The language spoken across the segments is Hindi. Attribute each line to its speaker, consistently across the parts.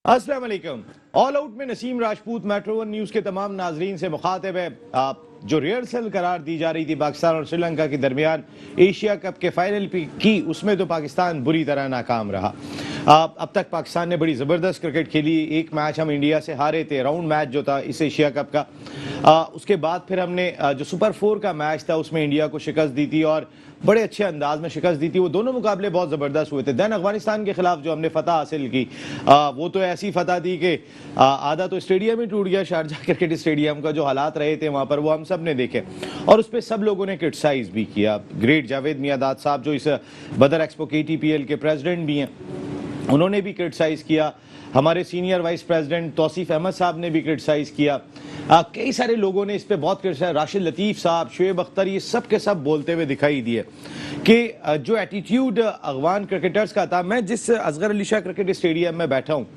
Speaker 1: अस्सलाम वालेकुम। ऑल आउट में Naseem Rajput metro one news के तमाम नाजरीन से मुखातिब है। जो रिहर्सल करार दी जा रही थी पाकिस्तान और श्रीलंका के दरमियान एशिया कप के फाइनल की, उसमें तो पाकिस्तान बुरी तरह नाकाम रहा। अब तक पाकिस्तान ने बड़ी ज़बरदस्त क्रिकेट खेली। एक मैच हम इंडिया से हारे थे, राउंड मैच जो था इस एशिया कप का। उसके बाद फिर हमने जो सुपर 4 का मैच था उसमें इंडिया को शिकस्त दी थी और बड़े अच्छे अंदाज में शिकस्त दी थी। वो दोनों मुकाबले बहुत ज़बरदस्त हुए थे। दैन अफगानिस्तान के खिलाफ जो हमने फतह हासिल की, वो तो ऐसी फतह थी कि आधा तो स्टेडियम ही टूट गया। शारजाह क्रिकेट स्टेडियम का जो हालात रहे थे वहाँ पर, वो हम सब ने देखे और उस पर सब लोगों ने क्रिटिसाइज भी किया। ग्रेट जावेद मियादाद साहब जो इस बदर एक्सपो KTPL के प्रेसिडेंट भी हैं, उन्होंने भी क्रिटिसाइज किया। हमारे senior vice president Tauseef Ahmed साहब ने भी क्रिटिसाइज किया। कई सारे लोगों ने इस पे बहुत क्रिटिसाइज, राशिद लतीफ़ साहब, शुएब अख्तर, ये सब के सब बोलते हुए दिखाई दिए कि जो एटीट्यूड अफगान क्रिकेटर्स का था। मैं जिस असगर अली शाह क्रिकेट स्टेडियम में बैठा हूँ,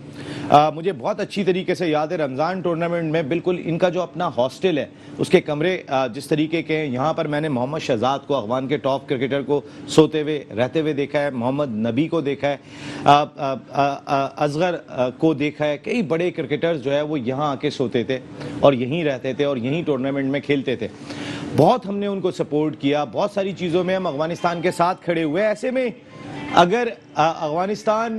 Speaker 1: मुझे बहुत अच्छी तरीके से याद है रमज़ान टूर्नामेंट में बिल्कुल इनका जो अपना हॉस्टल है, उसके कमरे जिस तरीके के हैं, यहाँ पर मैंने मोहम्मद शहजाद को, अफगान के टॉप क्रिकेटर को सोते हुए रहते हुए देखा है, मोहम्मद नबी को देखा है, असगर को देखा है। कई बड़े क्रिकेटर्स जो है वो यहाँ आके सोते थे और यहीं रहते थे और यहीं टूर्नामेंट में खेलते थे। बहुत हमने उनको सपोर्ट किया, बहुत सारी चीज़ों में हम अफगानिस्तान के साथ खड़े हुए। ऐसे में अगर अफगानिस्तान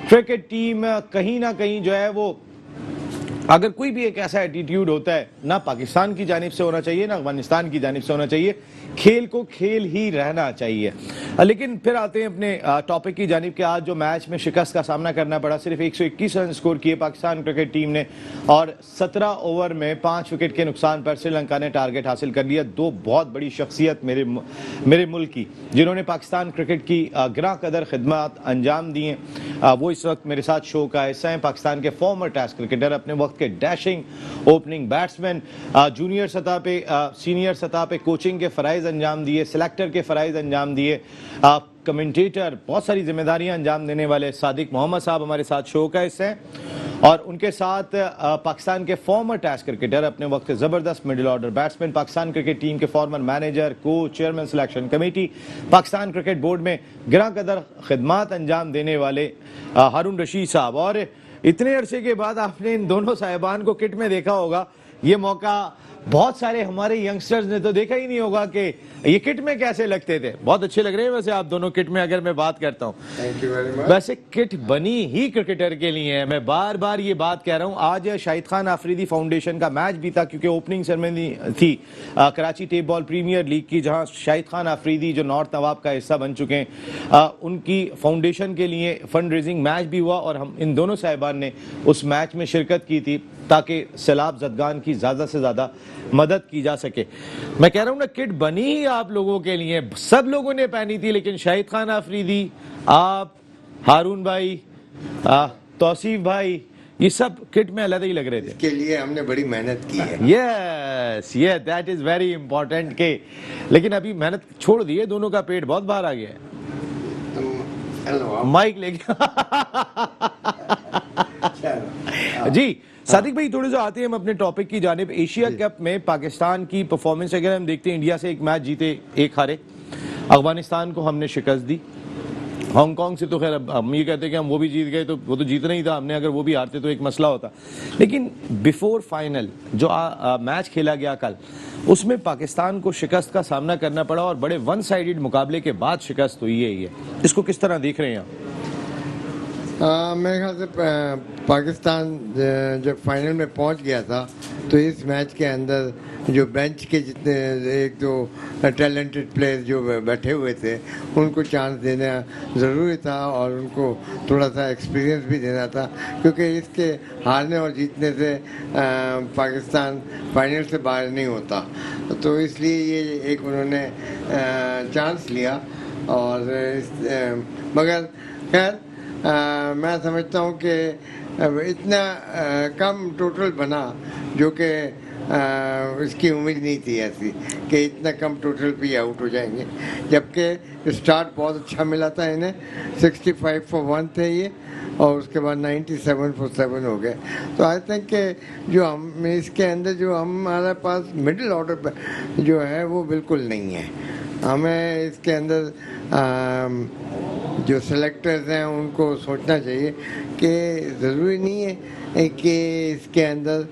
Speaker 1: क्रिकेट टीम कहीं ना कहीं जो है वो, अगर कोई भी एक ऐसा एटीट्यूड होता है, ना पाकिस्तान की जानिब से होना चाहिए ना अफगानिस्तान की जानिब से होना चाहिए। खेल को खेल ही रहना चाहिए। लेकिन फिर आते हैं अपने टॉपिक की जानिब कि आज जो मैच में शिकस्त का सामना करना पड़ा, सिर्फ 121 रन स्कोर किए पाकिस्तान क्रिकेट टीम ने और 17 ओवर में 5 विकेट के नुकसान पर श्रीलंका ने टारगेट हासिल कर लिया। दो बहुत बड़ी शख्सियत मेरे मुल्क की, जिन्होंने पाकिस्तान क्रिकेट की गिरा कदर खिदमत अंजाम दी हैं, वो इस वक्त मेरे साथ शो का हिस्सा हैं। पाकिस्तान के फॉर्मर टेस्ट क्रिकेटर, अपने वक्त के डैशिंग ओपनिंग बैट्समैन, जूनियर सतह पे सीनियर सतह पे कोचिंग के फ़राइज़ अंजाम दिए, सिलेक्टर के फ़राइज़ अंजाम दिए, कमेंटेटर, बहुत सारी जिम्मेदारियां अंजाम देने वाले सादिक मोहम्मद साहब हमारे साथ शो का हिस्सा हैं। और उनके साथ पाकिस्तान के फॉर्मर टेस्ट क्रिकेटर, अपने वक्त के ज़बरदस्त middle order batsman, Pakistan cricket team के former manager, coach, chairman selection committee, Pakistan cricket board में गिरा कदर खिदमत अंजाम देने वाले हारून रशीद साहब। और इतने अरसे के बाद आपने इन दोनों साहिबान को किट में देखा होगा। ये मौका बहुत सारे हमारे यंगस्टर्स ने तो देखा ही नहीं होगा कि ये किट में कैसे लगते थे। बहुत अच्छे लग रहे हैं वैसे आप दोनों किट में, अगर मैं बात करता हूँ।
Speaker 2: Thank you very much.
Speaker 1: वैसे किट बनी ही क्रिकेटर के लिए है, मैं बार बार ये बात कह रहा हूँ। आज शाहिद खान आफरीदी फाउंडेशन का मैच भी था, क्योंकि ओपनिंग सेरेमनी थी Karachi tape ball premier league की, जहाँ शाहिद खान आफरीदी जो नॉर्थ नवाब का हिस्सा बन चुके हैं, उनकी फाउंडेशन के लिए फंड रेजिंग मैच भी हुआ और हम इन दोनों साहिबान ने उस मैच में शिरकत की थी ताकि सैलाब ज़दगान की ज़्यादा से ज़्यादा मदद की जा सके। मैं कह रहा हूँ ना, किट बनी ही आप लोगों के लिए, सब लोगों ने पहनी थी, लेकिन शाहिद खान आफरीदी, आप, हारून भाई, तौसीफ भाई, ये सब किट में अलग ही लग रहे थे।
Speaker 2: इसके लिए हमने बड़ी मेहनत की है।
Speaker 1: यस ये दैट इज वेरी इंपॉर्टेंट के, लेकिन अभी मेहनत छोड़ दी है, दोनों का पेट बहुत बाहर आ गया है। माइक लेके जी सादिक भाई, थोड़े जो आते हैं हम अपने टॉपिक की जानिब। एशिया कप में पाकिस्तान की परफॉर्मेंस अगर हम देखते हैं, इंडिया से एक मैच जीते, एक हारे, अफगानिस्तान को हमने शिकस्त दी, हांगकांग से तो खैर अब हम ये कहते हैं कि हम वो भी जीत गए, तो वो तो जीतना ही था हमने, अगर वो भी हारते तो एक मसला होता। लेकिन बिफोर फाइनल जो मैच खेला गया कल, उसमें पाकिस्तान को शिकस्त का सामना करना पड़ा और बड़े वन साइडेड मुकाबले के बाद शिकस्त हुई है ये। इसको किस तरह देख रहे हैं आप?
Speaker 2: मेरे ख्याल से पाकिस्तान जब फाइनल में पहुंच गया था, तो इस मैच के अंदर जो बेंच के जितने एक दो टैलेंटेड प्लेयर जो बैठे हुए थे, उनको चांस देना ज़रूरी था और उनको थोड़ा सा एक्सपीरियंस भी देना था, क्योंकि इसके हारने और जीतने से पाकिस्तान फाइनल से बाहर नहीं होता। तो इसलिए ये एक उन्होंने चांस लिया और मगर खैर मैं समझता हूँ कि इतना कम टोटल बना, जो कि इसकी उम्मीद नहीं थी ऐसी कि इतना कम टोटल पे आउट हो जाएंगे। जबकि स्टार्ट बहुत अच्छा मिला था इन्हें, 65 for 1 थे ये, और उसके बाद 97 for 7 हो गए। तो आई थिंक कि जो हम इसके अंदर जो हमारे पास मिडिल ऑर्डर जो है वो बिल्कुल नहीं है। हमें इसके अंदर जो सेलेक्टर्स हैं उनको सोचना चाहिए कि ज़रूरी नहीं है कि इसके अंदर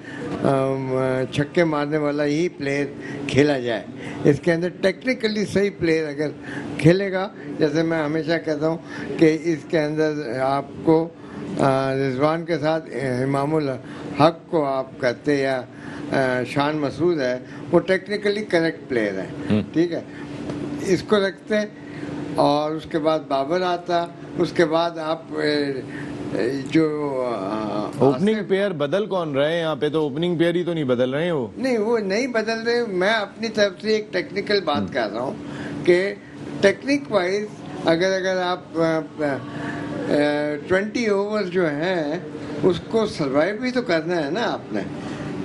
Speaker 2: छक्के मारने वाला ही प्लेयर खेला जाए। इसके अंदर टेक्निकली सही प्लेयर अगर खेलेगा, जैसे मैं हमेशा कहता हूँ कि इसके अंदर आपको रिजवान के साथ इमामुल हक को आप कहते या शान मसूद है, वो टेक्निकली करेक्ट प्लेयर है, ठीक है, इसको रखते हैं। और उसके बाद बाबर आता, उसके बाद आप जो
Speaker 1: ओपनिंग पेयर बदल कौन रहे हैं यहाँ पे? तो ओपनिंग पेयर ही तो नहीं बदल रहे हैं वो।
Speaker 2: नहीं, वो नहीं बदल रहे। मैं अपनी तरफ से एक टेक्निकल बात कर रहा हूँ कि टेक्निक वाइज अगर आप 20 ओवर जो हैं उसको सर्वाइव भी तो करना है ना आपने।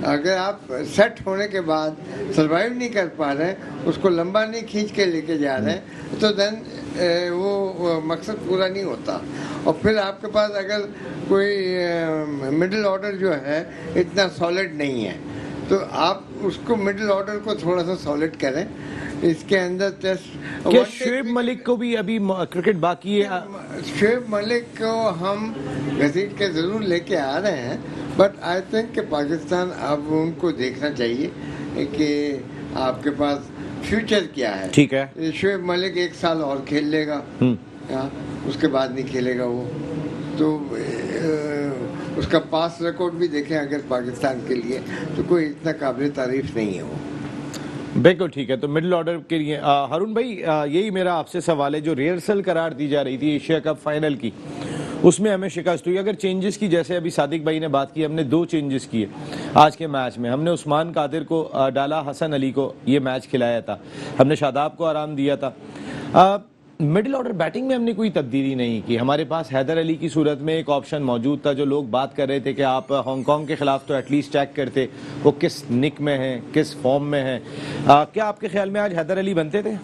Speaker 2: अगर आप सेट होने के बाद सर्वाइव नहीं कर पा रहे हैं, उसको लंबा नहीं खींच के लेके जा रहे हैं, तो देन वो मकसद पूरा नहीं होता। और फिर आपके पास अगर कोई मिडिल ऑर्डर जो है इतना सॉलिड नहीं है, तो आप उसको मिडिल ऑर्डर को थोड़ा सा सॉलिड करें। इसके अंदर टेस्ट
Speaker 1: क्या शोएब मलिक को भी अभी क्रिकेट बाकी है?
Speaker 2: शोएब मलिक को हम घसीट के ज़रूर लेके आ रहे हैं, बट आई थिंक कि पाकिस्तान अब उनको देखना चाहिए कि आपके पास फ्यूचर क्या है।
Speaker 1: ठीक है,
Speaker 2: शोएब मलिक 1 साल और खेल लेगा, उसके बाद नहीं खेलेगा वो, तो उसका पास रिकॉर्ड भी देखें अगर पाकिस्तान के लिए, तो कोई इतना काबिल तारीफ नहीं है वो।
Speaker 1: बिल्कुल ठीक है। तो मिडिल ऑर्डर के लिए हारून भाई, यही मेरा आपसे सवाल है, जो रिहर्सल करार दी जा रही थी एशिया कप फाइनल की, उसमें हमें शिकस्त हुई। अगर चेंजेस की, जैसे अभी सादिक भाई ने बात की, हमने 2 चेंजेस किए आज के मैच में। हमने उस्मान कादिर को डाला, हसन अली को ये मैच खिलाया था, हमने शादाब को आराम दिया था। मिडिल ऑर्डर बैटिंग में हमने कोई तब्दीली नहीं की। हमारे पास हैदर अली की सूरत में एक ऑप्शन मौजूद था, जो लोग बात कर रहे थे कि आप हांगकांग के खिलाफ तो एटलीस्ट चेक करते वो किस निक में है, किस फॉर्म में है। क्या आपके ख्याल में आज हैदर अली बनते थे?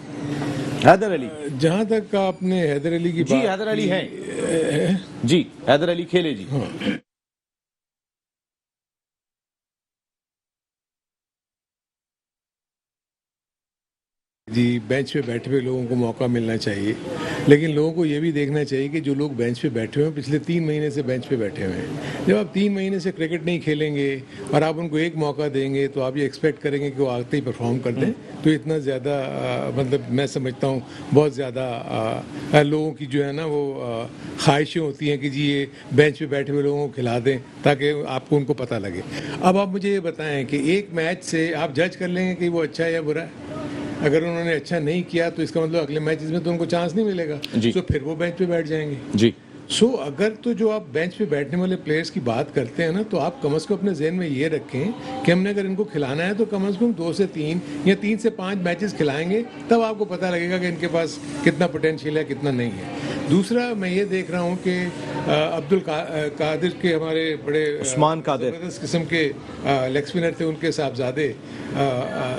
Speaker 1: हैदर अली,
Speaker 3: जहां तक आपने हैदर अली की
Speaker 1: जी, हैदर अली हैं जी, हैदर अली खेले जी।
Speaker 3: हाँ। जी, बेंच पे बैठे हुए लोगों को मौका मिलना चाहिए, लेकिन लोगों को ये भी देखना चाहिए कि जो लोग बेंच पे बैठे हुए हैं, पिछले 3 महीने से बेंच पे बैठे हुए हैं, जब आप 3 महीने से क्रिकेट नहीं खेलेंगे और आप उनको एक मौका देंगे, तो आप ये एक्सपेक्ट करेंगे कि वो आते ही परफॉर्म कर दें। तो इतना ज़्यादा मतलब मैं समझता हूँ बहुत ज़्यादा लोगों की जो है ना वो ख्वाहिशें होती हैं कि जी ये बेंच पे बैठे हुए लोगों को खिला दें ताकि आपको उनको पता लगे। अब आप मुझे ये बताएं कि एक मैच से आप जज कर लेंगे कि वो अच्छा है या बुरा है। अगर उन्होंने अच्छा नहीं किया तो इसका मतलब अगले मैचेस में तो उनको चांस नहीं मिलेगा, तो फिर वो बेंच पे बैठ जाएंगे
Speaker 1: जी।
Speaker 3: अगर तो जो आप बेंच पे बैठने वाले प्लेयर्स की बात करते हैं ना, तो आप कम से कम अपने जहन में ये रखें कि हमने अगर इनको खिलाना है तो कम से कम 2 से 3 या 3 से 5 मैचेस खिलाएंगे, तब आपको पता लगेगा कि इनके पास कितना पोटेंशियल है, कितना नहीं है। दूसरा, मैं ये देख रहा हूँ कि अब्दुल कादिर के हमारे बड़े
Speaker 1: उस्मान कादिर
Speaker 3: ज़बरदस्त किस्म के लेग स्पिनर थे, उनके साहबजादे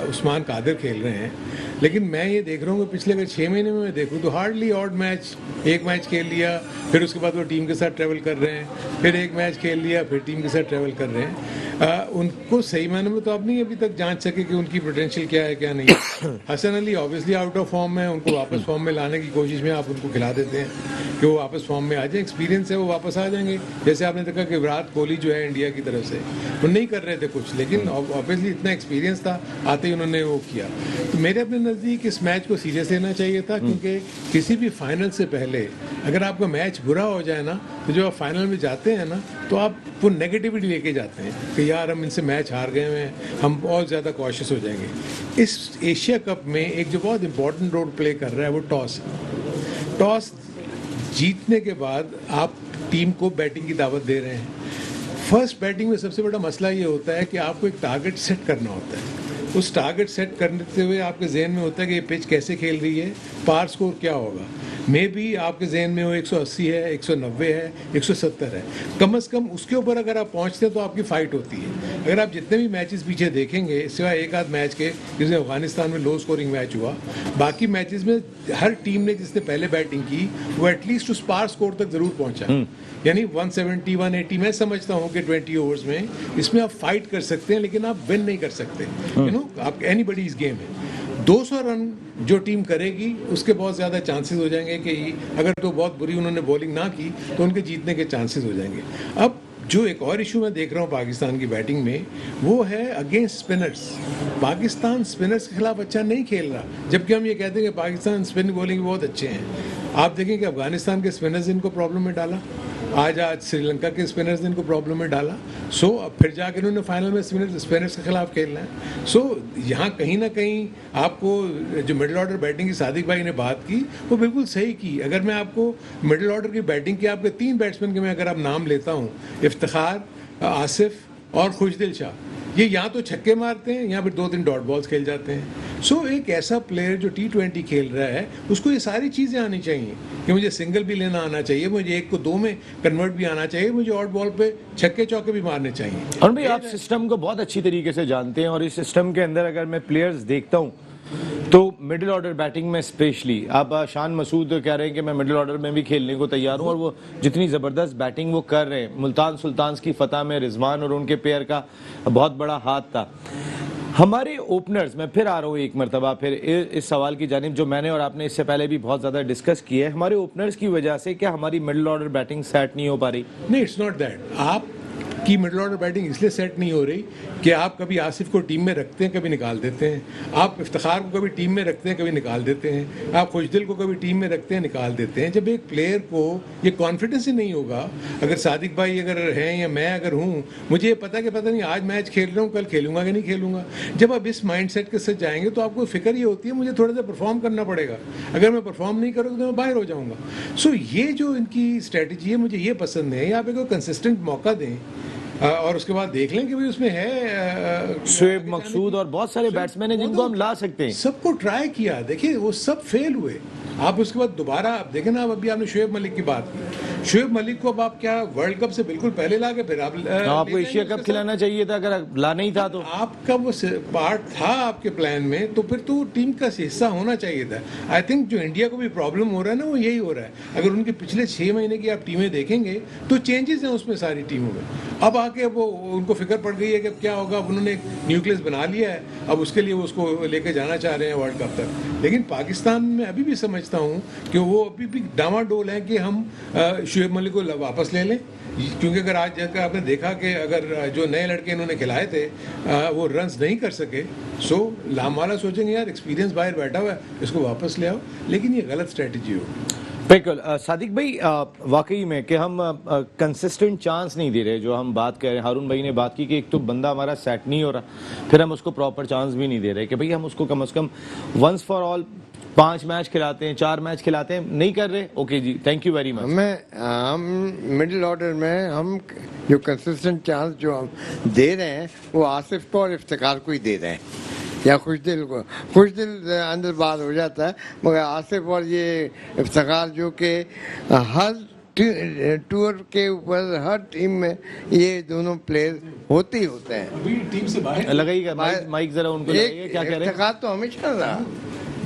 Speaker 3: उस्मान कादिर खेल रहे हैं। लेकिन मैं ये देख रहा हूँ कि पिछले अगर 6 महीने में मैं देखूँ तो हार्डली ऑड मैच, एक मैच खेल लिया, फिर उसके बाद वो टीम के साथ ट्रैवल कर रहे हैं, फिर एक मैच खेल लिया, फिर टीम के साथ ट्रैवल कर रहे हैं। उनको सही मायने में तो आप नहीं अभी तक जांच सके कि उनकी पोटेंशियल क्या है क्या नहीं है। Hasan Ali obviously out of form है, उनको वापस फॉर्म में लाने की कोशिश में आप उनको खिला देते हैं कि वो वापस फॉर्म में आ जाए, एक्सपीरियंस है वो वापस आ जाएंगे। जैसे आपने देखा कि विराट कोहली जो है इंडिया की तरफ से वो नहीं कर रहे थे कुछ, लेकिन ऑब्वियसली इतना एक्सपीरियंस था, आते ही उन्होंने वो किया। तो मेरे अपने नज़दीक इस मैच को सीरियस लेना चाहिए था, क्योंकि किसी भी फाइनल से पहले अगर आपका मैच बुरा हो जाए ना, तो जब आप फाइनल में जाते हैं ना, तो आप वो नेगेटिविटी लेके जाते हैं कि यार हम इनसे मैच हार गए हैं, हम बहुत ज़्यादा कॉशियस हो जाएंगे। इस एशिया कप में एक जो बहुत इंपॉर्टेंट रोल प्ले कर रहा है वो टॉस है। टॉस जीतने के बाद आप टीम को बैटिंग की दावत दे रहे हैं। फर्स्ट बैटिंग में सबसे बड़ा मसला ये होता है कि आपको एक टारगेट सेट करना होता है। उस टारगेट सेट करते हुए आपके जहन में होता है कि ये पिच कैसे खेल रही है, पार स्कोर क्या होगा। मे बी आपके जहन में वो 180 है, 190 है, 170 है, कम से कम उसके ऊपर अगर आप पहुंचते हैं तो आपकी फाइट होती है। अगर आप जितने भी मैचेस पीछे देखेंगे, सिवाय एक आध मैच के जिसमें अफगानिस्तान में लो स्कोरिंग मैच हुआ, बाकी मैचेस में हर टीम ने जिसने पहले बैटिंग की वो एटलीस्ट उस पार स्कोर तक जरूर पहुंचा। यानी 170, 180 मैं समझता हूँ कि 20 ओवर्स में इसमें आप फाइट कर सकते हैं, लेकिन आप विन नहीं कर सकते। यू नो, आप एनीबॉडीज गेम है। 200 रन जो टीम करेगी उसके बहुत ज़्यादा चांसेस हो जाएंगे कि अगर तो बहुत बुरी उन्होंने बॉलिंग ना की तो उनके जीतने के चांसेस हो जाएंगे। अब जो एक और इशू मैं देख रहा हूँ पाकिस्तान की बैटिंग में, वो है अगेंस्ट स्पिनर्स। पाकिस्तान स्पिनर्स के खिलाफ अच्छा नहीं खेल रहा, जबकि हम ये कहते हैं कि पाकिस्तान स्पिन बॉलिंग बहुत अच्छे हैं। आप देखें कि अफगानिस्तान के स्पिनर्स इनको प्रॉब्लम में डाला, आज श्रीलंका के स्पिनर्स ने इनको प्रॉब्लम में डाला। सो अब फिर जाकर इन्होंने फाइनल में स्पिनर्स के खिलाफ खेलना है। सो यहाँ कहीं ना कहीं आपको जो मिडिल ऑर्डर बैटिंग की सादिक भाई ने बात की वो बिल्कुल सही की। अगर मैं आपको मिडिल ऑर्डर की बैटिंग की आपके 3 बैट्समैन के मैं अगर आप नाम लेता हूँ, इफ्तिखार, आसिफ और खुशदिल शाह, ये या तो छक्के मारते हैं या फिर 2-3 डॉट बॉल्स खेल जाते हैं। सो एक ऐसा प्लेयर जो T20 खेल रहा है उसको ये सारी चीज़ें आनी चाहिए कि मुझे सिंगल भी लेना आना चाहिए, मुझे 1 को 2 में कन्वर्ट भी आना चाहिए, मुझे ऑड बॉल पे छक्के चौके भी मारने चाहिए।
Speaker 1: और भाई आप सिस्टम को बहुत अच्छी तरीके से जानते हैं, और इस सिस्टम के अंदर अगर मैं प्लेयर्स देखता हूँ तो मिडिल ऑर्डर बैटिंग में स्पेशली अब शान मसूद कह रहे हैं कि मैं मिडिल ऑर्डर में भी खेलने को तैयार हूं, और वो जितनी ज़बरदस्त बैटिंग वो कर रहे हैं, मुल्तान सुल्तान्स की फतह में रिजवान और उनके पेयर का बहुत बड़ा हाथ था। हमारे ओपनर्स, मैं फिर आ रहा हूँ एक मरतबा फिर इस सवाल की जानिब जो मैंने और आपने इससे पहले भी बहुत ज़्यादा डिस्कस किया है, हमारे ओपनर्स की वजह से क्या हमारी मिडिल ऑर्डर बैटिंग सेट नहीं हो पा रही?
Speaker 3: नहीं, इट्स नॉट दैट। आप की मिडिल ऑर्डर बैटिंग इसलिए सेट नहीं हो रही कि आप कभी आसिफ को टीम में रखते हैं, कभी निकाल देते हैं, आप इफ्तिखार को कभी टीम में रखते हैं, कभी निकाल देते हैं, आप खुशदिल को कभी टीम में रखते हैं, निकाल देते हैं। जब एक प्लेयर को ये कॉन्फिडेंस ही नहीं होगा, अगर सादिक भाई अगर हैं या मैं अगर हूँ, मुझे ये पता कि पता नहीं आज मैच खेल रहा हूँ, कल खेलूंगा कि नहीं खेलूंगा। जब आप इस माइंड सेट के साथ जाएंगे तो आपको फिक्र ये होती है मुझे थोड़ा सा परफॉर्म करना पड़ेगा, अगर मैं परफॉर्म नहीं करूँगा तो मैं बाहर हो जाऊँगा। सो ये जो इनकी स्ट्रेटजी है मुझे ये पसंद है, आप एक कंसिस्टेंट मौका दें और उसके बाद देख लें कि भाई उसमें है
Speaker 1: शोएब मकसूद और बहुत सारे बैट्समैन हैं जिनको हम ला सकते हैं।
Speaker 3: सबको ट्राई किया, देखिए वो सब फेल हुए। आप उसके बाद दोबारा आप देखें ना, अब अभी आपने शोएब मलिक की बात की, शोएब मलिक को अब आप क्या वर्ल्ड कप से बिल्कुल पहले ला के फिर आप
Speaker 1: आपको एशिया कप खिलाना चाहिए था, अगर लाना ही था तो
Speaker 3: आपका वो पार्ट था आपके प्लान में, तो फिर तो टीम का हिस्सा होना चाहिए था। आई थिंक जो इंडिया को भी प्रॉब्लम हो रहा है ना वो यही हो रहा है। अगर उनके पिछले 6 महीने की आप टीमें देखेंगे तो चेंजेस हैं उसमें सारी टीमों में। अब आके वो उनको फिक्र पड़ गई है कि अब क्या होगा, अब उन्होंने एक न्यूक्लियस बना लिया है, अब उसके लिए वो उसको लेके जाना चाह रहे हैं वर्ल्ड कप तक। लेकिन पाकिस्तान में अभी भी समझता हूँ कि वो अभी भी डामाडोल है कि हम शोएब मलिक को वापस ले लें, क्योंकि अगर आज जाकर आपने देखा कि अगर जो नए लड़के इन्होंने खिलाए थे वो रन्स नहीं कर सके, सो लामाला सोचेंगे यार एक्सपीरियंस बाहर बैठा हुआ है, इसको वापस ले आओ, लेकिन ये गलत स्ट्रेटजी हो।
Speaker 1: बिल्कुल सादिक भाई, वाकई में कि हम कंसिस्टेंट चांस नहीं दे रहे। जो हम बात कर रहे हैं, हारून भाई ने बात की कि एक तो बंदा हमारा सेट नहीं हो रहा, फिर हम उसको प्रॉपर चांस भी नहीं दे रहे कि भाई हम उसको कम से कम वंस फॉर ऑल 5 मैच खिलाते हैं, 4 मैच खिलाते हैं, नहीं कर रहे। ओके जी, थैंक यू वेरी मच।
Speaker 2: हम मिडिल ऑर्डर में हम जो कंसिस्टेंट चांस जो हम दे रहे हैं वो आसिफ को और इफ्तिकार को ही दे रहे हैं, या खुशदिल को। खुशदिल अंदर बात हो जाता है, मगर आसिफ और ये इफ्तिकार जो कि हर टूर के ऊपर हर टीम में ये दोनों प्लेयर होते ही होते हैं।
Speaker 3: अभी टीम से बाहर
Speaker 1: लगाइएगा माइक जरा उनको लगाइए, क्या कह रहे हैं?
Speaker 2: इफ्तिकार तो हमेशा रहा,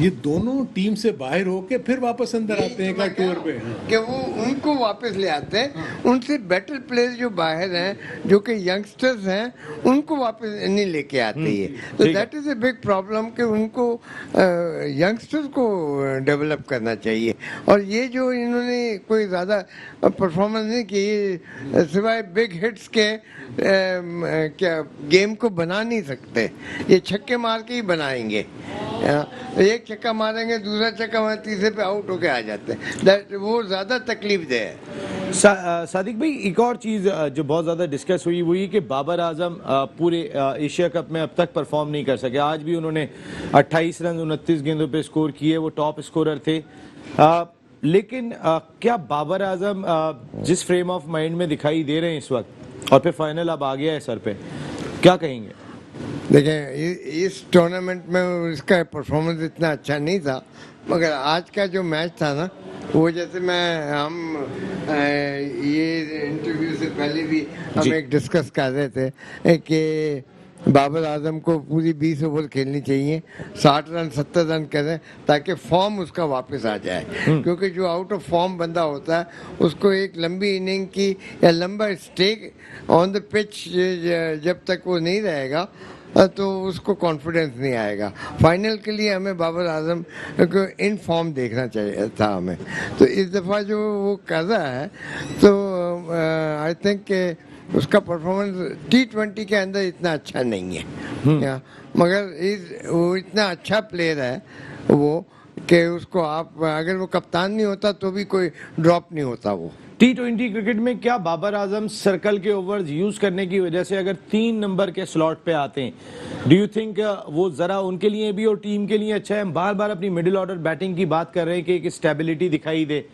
Speaker 3: ये दोनों टीम से बाहर होके फिर वापस अंदर आते हैं एक टूर पे
Speaker 2: कि वो उनको वापस ले आते हैं। उनसे बेटर प्लेयर जो बाहर हैं, जो कि यंगस्टर्स हैं, उनको वापस नहीं लेके आते ये। तो that is a big problem कि उनको यंगस्टर्स को डेवलप करना चाहिए। और ये जो इन्होंने कोई ज़्यादा परफॉर्मेंस नहीं की, सिवाय बिग हिट्स के क्या गेम को बना नहीं सकते। ये छक्के मार के ही बनाएंगे, एक छक्का मारेंगे, दूसरा छक्का मारेंगे, तीसरे पे आउट होके आ जाते हैं। वो ज़्यादा तकलीफ दे है।
Speaker 1: सादिक भाई, एक और चीज़ जो बहुत ज़्यादा डिस्कस हुई वो ये कि बाबर आजम पूरे एशिया कप में अब तक परफॉर्म नहीं कर सके। आज भी उन्होंने 28 रन 29 गेंदों पे स्कोर किए, वो टॉप स्कोरर थे। लेकिन क्या बाबर आजम जिस फ्रेम ऑफ माइंड में दिखाई दे रहे हैं इस वक्त, और फिर फाइनल अब आ गया है सर पे, क्या कहेंगे?
Speaker 2: देखें, इस टूर्नामेंट में इसका परफॉर्मेंस इतना अच्छा नहीं था, मगर आज का जो मैच था ना, वो जैसे हम ये इंटरव्यू से पहले भी हम एक डिस्कस कर रहे थे कि बाबर आजम को पूरी 20 ओवर खेलनी चाहिए, 60 रन 70 रन करें ताकि फॉर्म उसका वापस आ जाए। क्योंकि जो आउट ऑफ फॉर्म बंदा होता है उसको एक लंबी इनिंग की या लंबा स्टेक ऑन द पिच जब तक वो नहीं रहेगा तो उसको कॉन्फिडेंस नहीं आएगा। फाइनल के लिए हमें बाबर आजम को इन फॉर्म देखना चाहिए था हमें, तो इस दफ़ा जो वो कर रहा है तो आई थिंक के उसका परफॉर्मेंस T20 के अंदर इतना अच्छा नहीं है या, मगर वो इतना अच्छा प्लेयर है वो कि उसको आप अगर वो कप्तान नहीं होता तो भी कोई ड्रॉप नहीं होता वो।
Speaker 1: T20 क्रिकेट में क्या बाबर आजम सर्कल के ओवर्स यूज करने की वजह से अगर 3 नंबर के स्लॉट पे आते हैं, डू यू थिंक वो जरा उनके लिए भी और टीम के लिए अच्छा है? हम बार बार अपनी मिडिल ऑर्डर बैटिंग की बात कर रहे हैं कि एक स्टेबिलिटी दिखाई दे,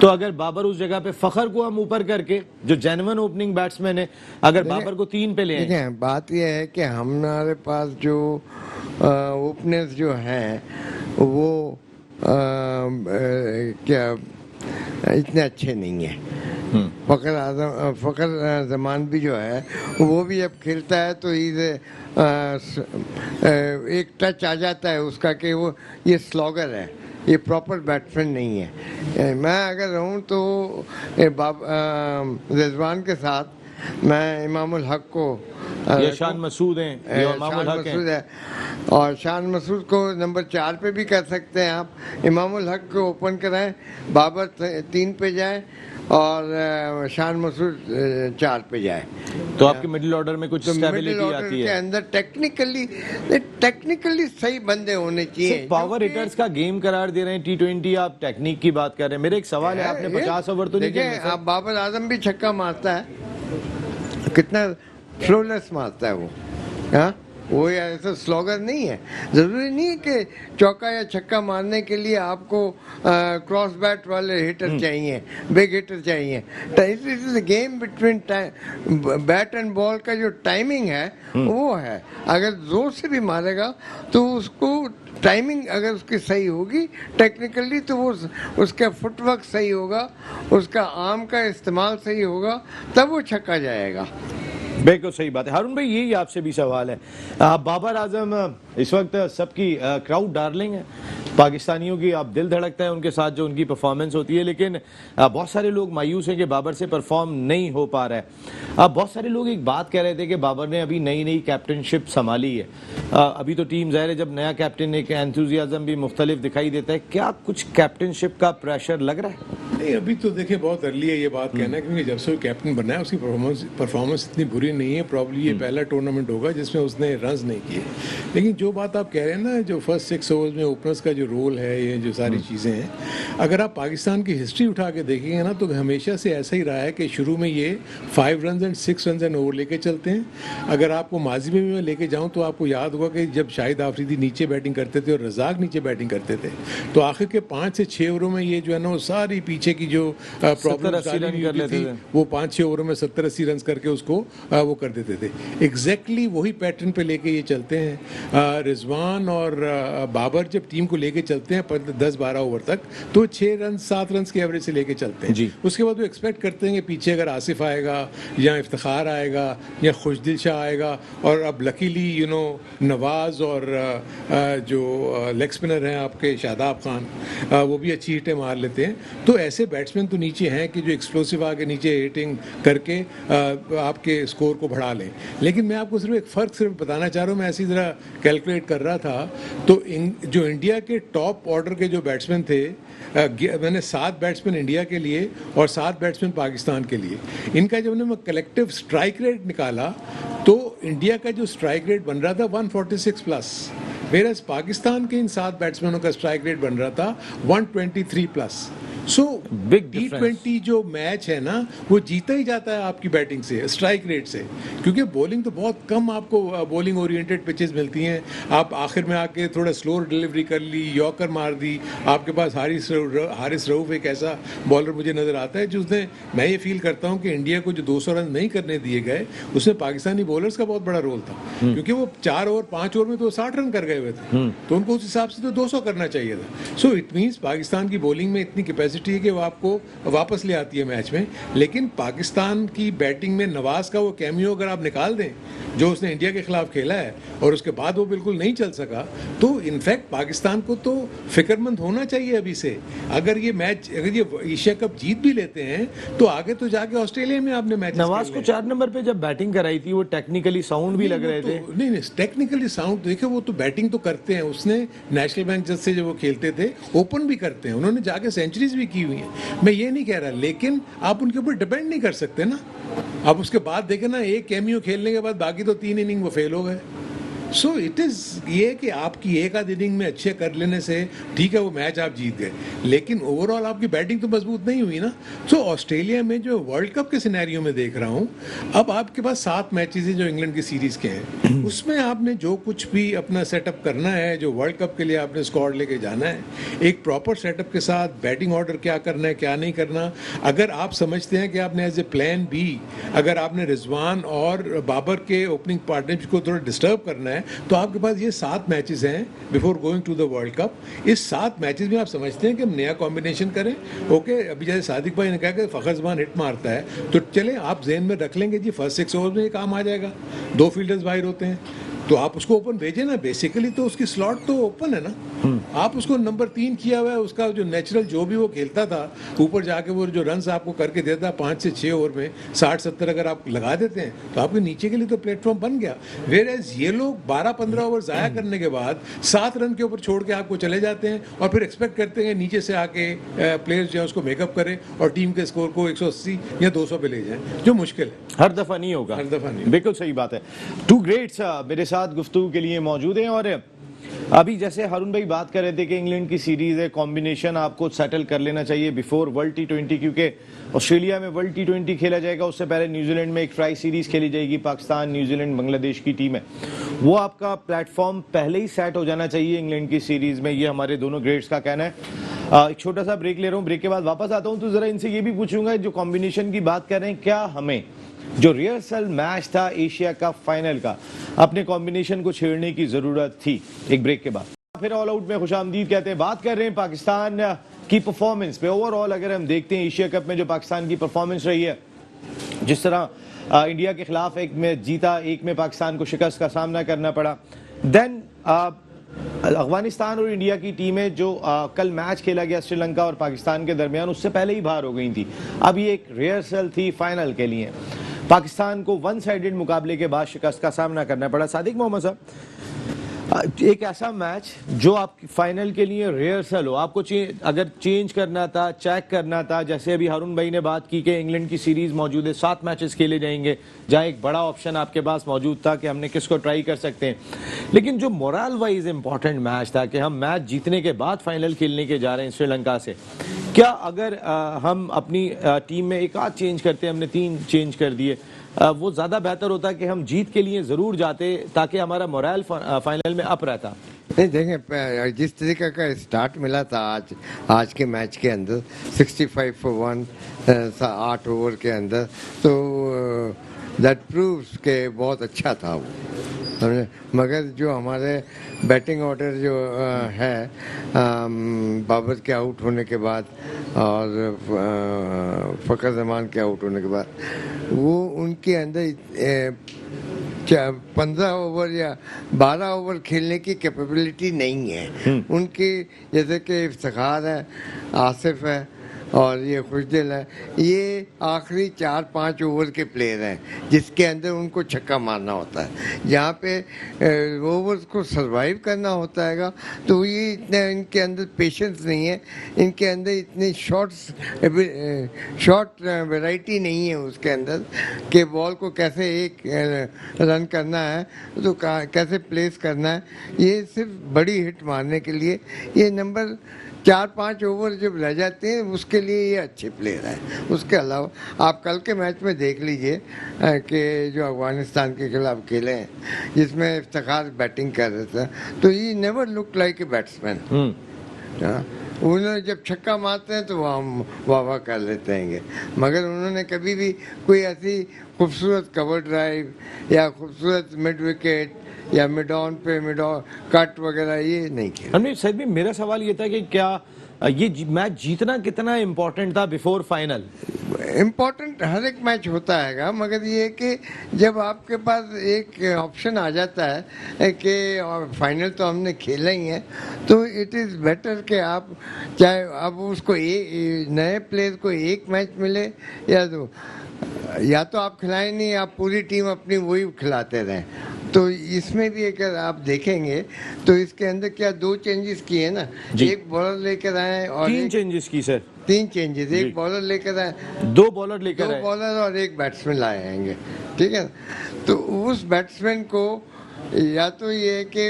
Speaker 1: तो अगर बाबर उस जगह पे फखर को हम ऊपर करके, जो जेन्युइन ओपनिंग बैट्समैन है, अगर बाबर को 3 पे ले
Speaker 2: देखिए बात यह है कि हमारे पास जो ओपनर्स जो हैं वो क्या इतने अच्छे नहीं है। फखर जमान भी जो है वो भी अब खेलता है तो एक टच आ जाता है उसका कि वो ये स्लॉगर है, ये प्रॉपर बैट्समैन नहीं है। मैं अगर रहूं तो रिजवान के साथ मैं इमामुल हक को
Speaker 1: ये शान मसूद हैं, ये इमामुल हक हैं,
Speaker 2: और शान मसूद को नंबर 4 पे भी कर सकते हैं आप। इमामुल हक को ओपन कराएं, बाबर 3 पे जाए और शान मसूद 4 पे जाए,
Speaker 1: तो आपके मिडिल ऑर्डर में कुछ
Speaker 2: तो मिडिल
Speaker 1: स्टेबिलिटी
Speaker 2: ऑर्डर
Speaker 1: आती
Speaker 2: के
Speaker 1: है।
Speaker 2: अंदर टेक्निकली सही बंदे होने चाहिए।
Speaker 1: पावर हिटर्स का गेम करार दे रहे हैं T20, आप टेक्निक की बात कर रहे हैं। मेरे एक सवाल है, आपने 50 ओवर तो नहीं
Speaker 2: देखिए
Speaker 1: खेले
Speaker 2: आप बाबर आजम भी छक्का मारता है, कितना फ्लोलेस मारता है वो, हाँ वो ऐसा स्लॉगर नहीं है। जरूरी नहीं है कि चौका या छक्का मारने के लिए आपको क्रॉस बैट वाले हिटर चाहिए, बिग हिटर चाहिए। It is game between bat and ball का जो टाइमिंग है वो है। अगर जोर से भी मारेगा तो उसको टाइमिंग अगर उसकी सही होगी टेक्निकली तो वो उसका फुटवर्क सही होगा, उसका आर्म का इस्तेमाल सही होगा, तब वो छक्का जाएगा।
Speaker 1: बिल्कुल सही बात है। हारून भाई यही आपसे भी सवाल है, बाबर आजम इस वक्त सबकी क्राउड डार्लिंग है, पाकिस्तानियों की आप दिल धड़कता है उनके साथ जो उनकी परफॉर्मेंस होती है, लेकिन बहुत सारे लोग मायूस हैं कि बाबर से परफॉर्म नहीं हो पा रहा है। बहुत सारे लोग एक बात कह रहे थे कि बाबर ने अभी नई नई कैप्टनशिप संभाली है, अभी तो टीम ज़ाहिर है जब नया कैप्टन एक एंथुजियाज्म भी मुख्तलिफ दिखाई देता है, क्या कुछ कैप्टनशिप का प्रेशर लग रहा है?
Speaker 3: नहीं, अभी तो देखिए बहुत अर्ली है ये बात कहना, क्योंकि जब से वो कैप्टन बना है उसकी परफॉर्मेंस इतनी बुरी नहीं है। प्रॉब्ली ये पहला टूर्नामेंट होगा जिसमें उसने रन्स नहीं किए। लेकिन जो बात आप कह रहे हैं ना, जो फर्स्ट 6 ओवर्स में ओपनर्स का जो रोल है, ये जो सारी चीज़ें हैं, अगर आप पाकिस्तान की हिस्ट्री उठा के देखेंगे ना तो हमेशा से ऐसा ही रहा है कि शुरू में ये 5 run and 6 run and over लेके चलते हैं। अगर आपको माजी में भी मैं लेके जाऊँ तो आपको याद होगा कि जब शाहिद आफरीदी नीचे बैटिंग करते थे और रज़ाक नीचे बैटिंग करते थे तो आखिर के 5 से 6 ओवरों में ये जो है ना वो सारी पीछे की जो प्रॉब्लम थी वो 5-6 ओवरों में 70-80 रन करके उसको वो कर देते थे। एग्जैक्टली वही पैटर्न पे लेके ये चलते हैं। रिजवान और बाबर जब टीम को लेके चलते हैं 10-12 ओवर तक तो 6 रन 7 रन के एवरेज से लेके चलते हैं। उसके बाद वो एक्सपेक्ट करते हैं कि पीछे अगर आसिफ आएगा या इफ्तिखार आएगा या खुशदिल शाह आएगा, और अब लकीली नवाज और जो लेग स्पिनर हैं आपके शादाब खान वो भी अच्छी हिटें मार लेते हैं। तो ऐसे बैट्समैन तो नीचे हैं कि जो एक्सप्लोसिव आके नीचे हिटिंग करके आपके स्कोर को बढ़ा लें। लेकिन मैं आपको सिर्फ एक फ़र्क सिर्फ बताना चाह रहा हूँ, मैं ऐसी तरह कैलकुलेट कर रहा था तो जो इंडिया के टॉप ऑर्डर के जो बैट्समैन थे, मैंने 7 बैट्समैन इंडिया के लिए और 7 बैट्समैन पाकिस्तान के लिए, इनका जब मैंने कलेक्टिव स्ट्राइक रेट निकाला तो इंडिया का जो स्ट्राइक रेट बन रहा था 146 प्लस, मेरा पाकिस्तान के इन 7 बैट्समैनों का स्ट्राइक रेट बन रहा था 123 प्लस। सो
Speaker 1: बिग
Speaker 3: T20 जो मैच है ना वो जीता ही जाता है आपकी बैटिंग से, स्ट्राइक रेट से, क्योंकि बॉलिंग तो बहुत कम आपको बॉलिंग ओरिएंटेड पिचेस मिलती हैं। आप आखिर में आके थोड़ा स्लो डिलीवरी कर ली, यॉर्कर मार दी, आपके पास हारिस रऊफ एक ऐसा बॉलर मुझे नज़र आता है जिसने, मैं ये फील करता हूँ कि इंडिया को जो 200 रन नहीं करने दिए गए उसमें पाकिस्तानी बॉलर्स का बहुत बड़ा रोल था, क्योंकि वो 4 ओवर 5 ओवर में तो 60 रन कर गए हुए थे, तो उनको उस हिसाब से तो 200 करना चाहिए था। सो इट मीन्स पाकिस्तान की बॉलिंग में इतनी कैपेसिटी है कि वो आपको वापस ले आती है मैच में। लेकिन पाकिस्तान की बैटिंग में नवाज का वो कैमियो अगर आप निकाल दें जो उसने इंडिया के खिलाफ खेला है और उसके बाद वो बिल्कुल नहीं चल सका, तो इनफैक्ट पाकिस्तान को तो फिक्रमंद होना चाहिए अभी से। अगर ये मैच, अगर ये एशिया कप जीत भी लेते हैं तो आगे तो जाके ऑस्ट्रेलिया में आपने मैच
Speaker 4: नवाज को 4 नंबर पे जब बैटिंग कराई थी वो टेक्निकली साउंड भी लग रहे थे।
Speaker 3: नहीं, टेक्निकली साउंड देखो, वो तो बैटिंग तो करते हैं। उसने नेशनल बैंक जब से जब वो खेलते थे ओपन भी करते हैं, उन्होंने जाके सेंचुरीज भी की हुई है, मैं ये नहीं कह रहा, लेकिन आप उनके ऊपर डिपेंड नहीं कर सकते ना। अब उसके बाद देखे ना, एक कैमियो खेलने के बाद बाकी तो 3 इनिंग वो फेल हो गए। सो इट इज़ ये कि आपकी एक आध इनिंग में अच्छे कर लेने से ठीक है वो मैच आप जीत गए, लेकिन ओवरऑल आपकी बैटिंग तो मजबूत नहीं हुई ना। सो ऑस्ट्रेलिया में जो वर्ल्ड कप के सिनेरियो में देख रहा हूँ, अब आपके पास 7 मैचेस हैं जो इंग्लैंड की सीरीज़ के हैं, उसमें आपने जो कुछ भी अपना सेटअप करना है, जो वर्ल्ड कप के लिए आपने स्क्वाड लेके जाना है, एक प्रॉपर सेटअप के साथ बैटिंग ऑर्डर क्या करना है क्या नहीं करना। अगर आप समझते हैं कि आपने एज ए प्लान बी, अगर आपने रिजवान और बाबर के ओपनिंग पार्टनरशिप को थोड़ा डिस्टर्ब करना है, तो आपके पास ये 7 मैचेस हैं before going to the world cup. इस 7 मैचेस में आप समझते हैं कि हम नया कॉम्बिनेशन करें, ओके। अभी जैसे सादिक भाई ने कहा कि फ़खर ज़मान हिट मारता है, तो चले आप जेन में रख लेंगे जी, फर्स्ट 6 ओवर में ये काम आ जाएगा, 2 फील्डर्स बाहर होते हैं, तो आप उसको ओपन भेजें ना। बेसिकली तो उसकी स्लॉट तो ओपन है ना, आप उसको नंबर 3 किया हुआ है, उसका जो नेचुरल जो भी वो खेलता था ऊपर जाके, वो जो रन आपको करके देता 5 से 6 ओवर में 60-70 अगर आप लगा देते हैं तो आपके नीचे के लिए तो प्लेटफॉर्म बन गया। वेर एज ये लोग 12-15 ओवर ज़ाया करने के बाद 7 रन के ऊपर छोड़ के आपको चले जाते हैं और फिर एक्सपेक्ट करते हैं नीचे से आके प्लेयर्स जो है उसको मेकअप करें और टीम के स्कोर को 180 या 200 पे ले जाएं, जो मुश्किल है।
Speaker 4: हर दफा नहीं होगा,
Speaker 3: हर दफा नहीं।
Speaker 1: बिल्कुल सही बात है। 2 ग्रेट्स मेरे साथ गुफ्तगू के लिए मौजूद हैं, और अभी जैसे हारून भाई बात कर रहे थे कि इंग्लैंड की सीरीज है, कॉम्बिनेशन आपको सेटल कर लेना चाहिए बिफोर वर्ल्ड T20, क्योंकि ऑस्ट्रेलिया में वर्ल्ड T20 खेला जाएगा, उससे पहले न्यूजीलैंड में एक ट्राई सीरीज खेली जाएगी, पाकिस्तान, न्यूजीलैंड, बांग्लादेश की टीम है, वो आपका प्लेटफॉर्म पहले ही सेट हो जाना चाहिए इंग्लैंड की सीरीज में, ये हमारे दोनों ग्रेट्स का कहना है। एक छोटा सा ब्रेक ले रहा हूँ, ब्रेक के बाद वापस आता हूँ, तो जरा इनसे ये भी पूछूंगा, जो कॉम्बिनेशन की बात कर रहे हैं, क्या हमें जो रिहर्सल मैच था एशिया कप फाइनल का, अपने कॉम्बिनेशन को छेड़ने की जरूरत थी? एक ब्रेक के बाद फिर ऑल आउट में खुशामदीद कहते हैं। बात कर रहे हैं पाकिस्तान की परफॉर्मेंस पे। ओवरऑल अगर हम देखते हैं एशिया कप में जो पाकिस्तान की परफॉर्मेंस रही है, जिस तरह इंडिया के खिलाफ एक में जीता, एक में पाकिस्तान को शिकस्त का सामना करना पड़ा, देन अफगानिस्तान और इंडिया की टीमें जो कल मैच खेला गया श्रीलंका और पाकिस्तान के दरमियान, उससे पहले ही बाहर हो गई थी। अब ये एक रिहर्सल थी फाइनल के लिए। पाकिस्तान को 1 साइडेड मुकाबले के बाद शिकस्त का सामना करना पड़ा। सादिक मोहम्मद साहब, एक ऐसा मैच जो आपकी फाइनल के लिए रिहर्सल हो, आपको अगर चेंज करना था, चेक करना था, जैसे अभी हारून भाई ने बात की कि इंग्लैंड की सीरीज मौजूद है, 7 मैचेस खेले जाएंगे, जहां एक बड़ा ऑप्शन आपके पास मौजूद था कि हमने किसको ट्राई कर सकते हैं, लेकिन जो मोरल वाइज इंपॉर्टेंट मैच था कि हम मैच जीतने के बाद फाइनल खेलने के जा रहे हैं श्रीलंका से, क्या अगर हम अपनी टीम में एक आध चेंज करते, हमने 3 चेंज कर दिए, वो ज़्यादा बेहतर होता कि हम जीत के लिए ज़रूर जाते ताकि हमारा मोरल फाइनल में अप रहता?
Speaker 2: नहीं, देखें, जिस तरीके का स्टार्ट मिला था आज के मैच के अंदर 65 for 1, 8 ओवर के अंदर, तो दैट प्रूव्स के बहुत अच्छा था वो, समझे। मगर जो हमारे बैटिंग ऑर्डर जो है बाबर के आउट होने के बाद और फ़खर ज़मान के आउट होने के बाद, वो उनके अंदर 15 ओवर या 12 ओवर खेलने की कैपेबिलिटी नहीं है उनकी। जैसे कि इफ्तिखार है, आसिफ है और ये खुशदिल है, ये आखिरी 4-5 ओवर के प्लेयर हैं जिसके अंदर उनको छक्का मारना होता है, जहाँ पे ओवर्स को सरवाइव करना होता है। तो ये इतने इनके अंदर पेशेंस नहीं है, इनके अंदर इतनी शॉर्ट वैरायटी नहीं है उसके अंदर कि बॉल को कैसे एक रन करना है तो कैसे प्लेस करना है। ये सिर्फ बड़ी हिट मारने के लिए, ये नंबर 4-5 ओवर जब रह जाते हैं उसके लिए ये अच्छे प्लेयर हैं। उसके अलावा आप कल के मैच में देख लीजिए कि जो अफगानिस्तान के खिलाफ खेले हैं, जिसमें इफ्तिखार बैटिंग कर रहे थे, तो ये never look like a batsman. उन्होंने जब छक्का मारते हैं तो हम वाह कर लेते हैं, मगर उन्होंने कभी भी कोई ऐसी खूबसूरत कवर ड्राइव या खूबसूरत मिड विकेट या मिड ऑन पे मिड ऑन कट वगैरह ये नहीं किया।
Speaker 4: हमने सर भी, मेरा सवाल ये था कि क्या ये मैच जीतना कितना इम्पोर्टेंट था बिफोर फाइनल?
Speaker 2: इम्पोर्टेंट हर एक मैच होता हैगा, मगर ये है कि जब आपके पास एक ऑप्शन आ जाता है कि फाइनल तो हमने खेला ही है, तो इट इज़ बेटर कि आप चाहे अब उसको नए प्लेयर को एक मैच मिले या तो आप खिलाएं नहीं, आप पूरी टीम अपनी वही खिलाते रहें। तो इसमें भी अगर आप देखेंगे तो इसके अंदर क्या 2 चेंजेस किए ना, एक बॉलर लेकर आए और
Speaker 4: 3 चेंजेस की सर,
Speaker 2: 3 चेंजेस, एक बॉलर लेकर आए,
Speaker 4: 2 बॉलर लेकर
Speaker 2: 2
Speaker 4: आए,
Speaker 2: बॉलर और एक बैट्समैन लाए आएंगे, ठीक है। तो उस बैट्समैन को या तो ये है कि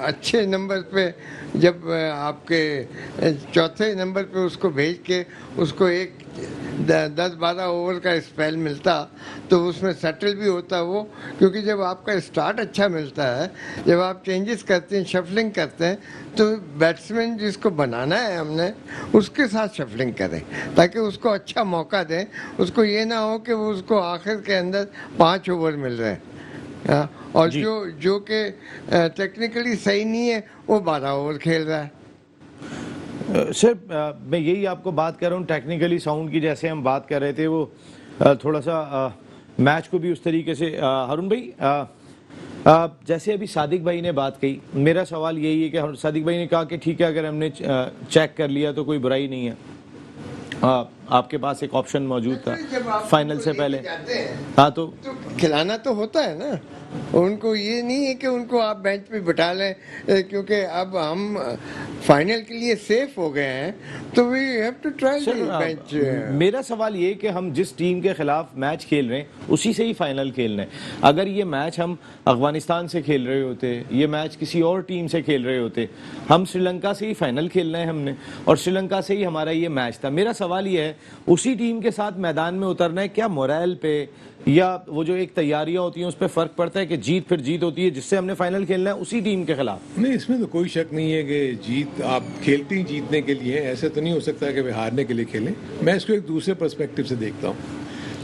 Speaker 2: अच्छे नंबर पे जब आपके चौथे नंबर पे उसको भेज के उसको एक 10-12 ओवर का स्पेल मिलता तो उसमें सेटल भी होता वो, क्योंकि जब आपका स्टार्ट अच्छा मिलता है, जब आप चेंजेस करते हैं, शफलिंग करते हैं, तो बैट्समैन जिसको बनाना है हमने उसके साथ शफलिंग करें ताकि उसको अच्छा मौका दें। उसको ये ना हो कि वो उसको आखिर के अंदर 5 ओवर मिल रहे हैं और जो कि टेक्निकली सही नहीं है वो 12 ओवर खेल रहा है।
Speaker 1: सर मैं यही आपको बात कर रहा हूँ टेक्निकली साउंड की, जैसे हम बात कर रहे थे वो थोड़ा सा मैच को भी उस तरीके से हारून भाई जैसे अभी सादिक भाई ने बात कही, मेरा सवाल यही है कि सादिक भाई ने कहा कि ठीक है अगर हमने चेक कर लिया तो कोई बुराई नहीं है, आपके पास एक ऑप्शन मौजूद था फाइनल से पहले। हाँ तो
Speaker 2: खिलाना तो होता है ना उनको, ये नहीं है कि उनको आप बेंच पे बिठा लें, क्योंकि अब हम फाइनल के लिए सेफ हो गए हैं तो we have to try bench.
Speaker 1: मेरा सवाल ये कि हम जिस टीम के खिलाफ मैच खेल रहे हैं उसी से ही फाइनल खेलना है। अगर ये मैच हम अफगानिस्तान से खेल रहे होते, ये मैच किसी और टीम से खेल रहे होते, हम श्रीलंका से ही फाइनल खेलना है हमने और श्रीलंका से ही हमारा ये मैच था। मेरा सवाल ये है उसी टीम के साथ मैदान में उतरना है, क्या मोरल पे या वो जो एक तैयारियां होती हैं उस पर फर्क पड़ता है कि जीत फिर जीत होती है जिससे हमने फाइनल खेलना है उसी टीम के खिलाफ?
Speaker 3: नहीं, इसमें तो कोई शक नहीं है कि जीत आप खेलते ही जीतने के लिए, ऐसे तो नहीं हो सकता कि वे हारने के लिए खेलें। मैं इसको एक दूसरे पर्सपेक्टिव से देखता हूँ।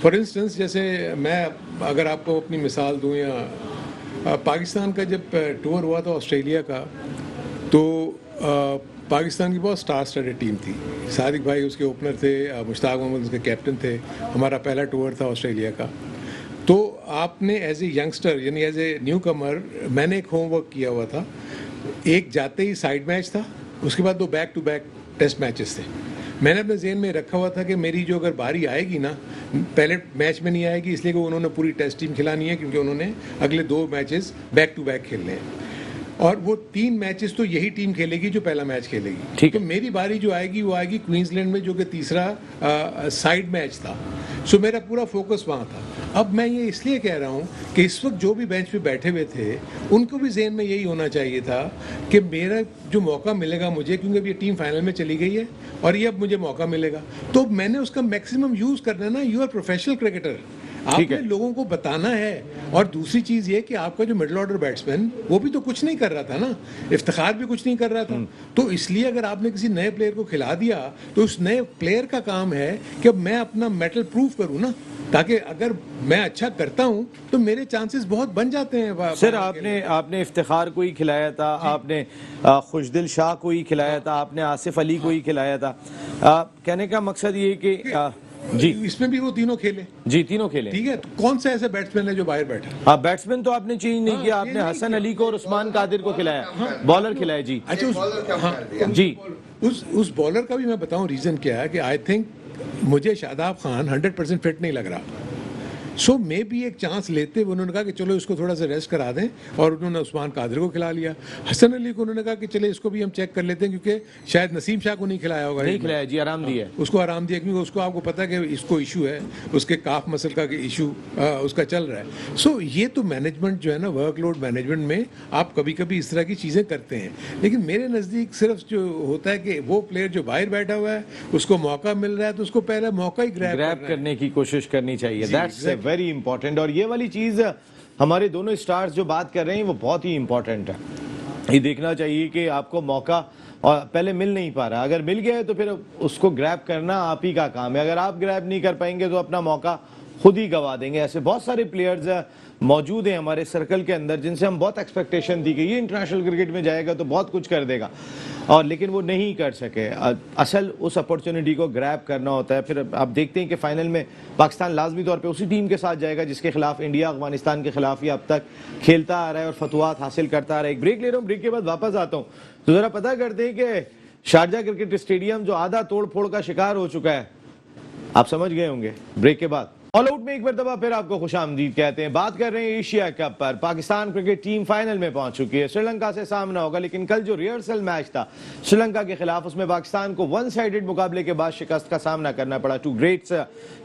Speaker 3: फॉर इंस्टेंस जैसे मैं अगर आपको अपनी मिसाल दूँ, या पाकिस्तान का जब टूर हुआ था ऑस्ट्रेलिया का, तो पाकिस्तान की बहुत स्टार स्टडेड टीम थी। सादिक भाई उसके ओपनर थे, मुश्ताक मोहम्मद उसके कैप्टन थे। हमारा पहला टूर था ऑस्ट्रेलिया का। तो आपने एज ए यंगस्टर यानी एज ए न्यू कमर, मैंने एक होमवर्क किया हुआ था। एक जाते ही साइड मैच था, उसके बाद 2 back to back test matches थे। मैंने अपने जेहन में रखा हुआ था कि मेरी जो अगर बारी आएगी ना, पहले मैच में नहीं आएगी इसलिए कि उन्होंने पूरी टेस्ट टीम खिलानी है, क्योंकि उन्होंने अगले 2 मैचेस बैक टू बैक खेलने हैं और वो 3 मैचेस तो यही टीम खेलेगी जो पहला मैच खेलेगी।
Speaker 1: ठीक
Speaker 3: है। तो मेरी बारी जो आएगी वो आएगी क्वींसलैंड में, जो कि तीसरा साइड मैच था। सो मेरा पूरा फोकस वहाँ था। अब मैं ये इसलिए कह रहा हूँ कि इस वक्त जो भी बेंच पे बैठे हुए थे उनको भी जेहन में यही होना चाहिए था कि मेरा जो मौका मिलेगा मुझे, क्योंकि अब ये टीम फाइनल में चली गई है और ये अब मुझे मौका मिलेगा, तो मैंने उसका मैक्सिमम यूज़ करना है ना। यू आर प्रोफेशनल क्रिकेटर, आपने लोगों को बताना है। और दूसरी चीज ये कि आपका जो मिडिल ऑर्डर बैट्समैन वो भी तो कुछ नहीं कर रहा था ना, इफ्तिखार भी कुछ नहीं कर रहा था। तो इसलिए अगर आपने किसी नए प्लेयर को खिला दिया तो उस नए प्लेयर का काम है कि अब मैं अपना मेटल प्रूफ करूं ना, ताकि अगर मैं अच्छा करता हूं तो मेरे चांसेस बहुत बन जाते हैं।
Speaker 1: सर आपने इफ्तिखार को ही खिलाया था, आपने खुशदिल शाह को ही खिलाया था, आपने आसिफ अली को ही खिलाया था। कहने का मकसद ये कि
Speaker 3: जी इसमें भी वो तीनों खेले,
Speaker 1: जी तीनों खेले,
Speaker 3: ठीक है। तो कौन सा ऐसे बैट्समैन है जो बाहर बैठा?
Speaker 1: हाँ, बैट्समैन तो आपने चेंज नहीं किया, आपने हसन अली को और उस्मान कादिर को खिलाया, बॉलर खिलाया। जी
Speaker 3: अच्छा,
Speaker 1: जी
Speaker 3: उस बॉलर का भी मैं बताऊं रीजन क्या है कि आई थिंक मुझे शादाब खान 100% फिट नहीं लग रहा। सो मे भी एक चांस लेते हुए उन्होंने कहा कि चलो इसको थोड़ा सा रेस्ट करा दें, और उन्होंने उस्मान कादिर को खिला लिया। हसन अली को उन्होंने कहा कि चले इसको भी हम चेक कर लेते हैं, क्योंकि शायद नसीम शाह को नहीं खिलाया होगा।
Speaker 1: नहीं खिलाया जी, आराम दिया,
Speaker 3: उसको आराम दिया, क्योंकि उसको आपको पता है कि इसको इशू है, उसके काफ मसल का इशू उसका चल रहा है। सो ये तो मैनेजमेंट जो है ना, वर्कलोड मैनेजमेंट में आप कभी कभी इस तरह की चीज़ें करते हैं। लेकिन मेरे नज़दीक सिर्फ जो होता है कि वो प्लेयर जो बाहर बैठा हुआ है उसको मौका मिल रहा है तो उसको पहले मौका ही ग्रैब
Speaker 1: करने की कोशिश करनी चाहिए। That's very important. और ये वाली चीज हमारे दोनों स्टार्स जो बात कर रहे हैं वो बहुत ही इंपॉर्टेंट है। ये देखना चाहिए कि आपको मौका और पहले मिल नहीं पा रहा, अगर मिल गया है तो फिर उसको ग्रैब करना आप ही का काम है। अगर आप ग्रैब नहीं कर पाएंगे तो अपना मौका खुद ही गवा देंगे। ऐसे बहुत सारे प्लेयर्स मौजूद हैं हमारे सर्कल के अंदर जिनसे हम बहुत एक्सपेक्टेशन दी गई, ये इंटरनेशनल क्रिकेट में जाएगा तो बहुत कुछ कर देगा। और लेकिन वो नहीं कर सके। असल उस अपॉर्चुनिटी को ग्रैब करना होता है। फिर आप देखते हैं कि फाइनल में पाकिस्तान लाजमी तौर पे उसी टीम के साथ जाएगा जिसके खिलाफ इंडिया अफगानिस्तान के खिलाफ ही अब तक खेलता आ रहा है और फतवात हासिल करता आ रहा है। एक ब्रेक ले रहा हूँ, ब्रेक के बाद वापस आता हूँ तो जरा पता करते हैं कि शारजा क्रिकेट स्टेडियम जो आधा तोड़ फोड़ का शिकार हो चुका है, आप समझ गए होंगे ब्रेक के बाद। ऑल आउट में एक बार दफा फिर आपको खुशामदीद कहते हैं। बात कर रहे हैं एशिया कप पर। पाकिस्तान क्रिकेट टीम फाइनल में पहुंच चुकी है, श्रीलंका से सामना होगा। लेकिन कल जो रिहर्सल मैच था श्रीलंका के खिलाफ, उसमें पाकिस्तान को वन साइडेड मुकाबले के बाद शिकस्त का सामना करना पड़ा। Two greats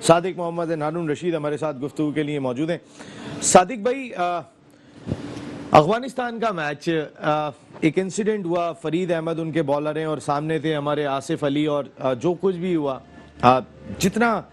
Speaker 1: Sadiq Mohammad and Haroon Rashid हमारे साथ गुफ्तगू के लिए मौजूद हैं। सादिक भाई, अफगानिस्तान का मैच, एक इंसिडेंट हुआ, फरीद अहमद उनके बॉलर हैं और सामने थे हमारे आसिफ अली, और जो कुछ भी हुआ, जितना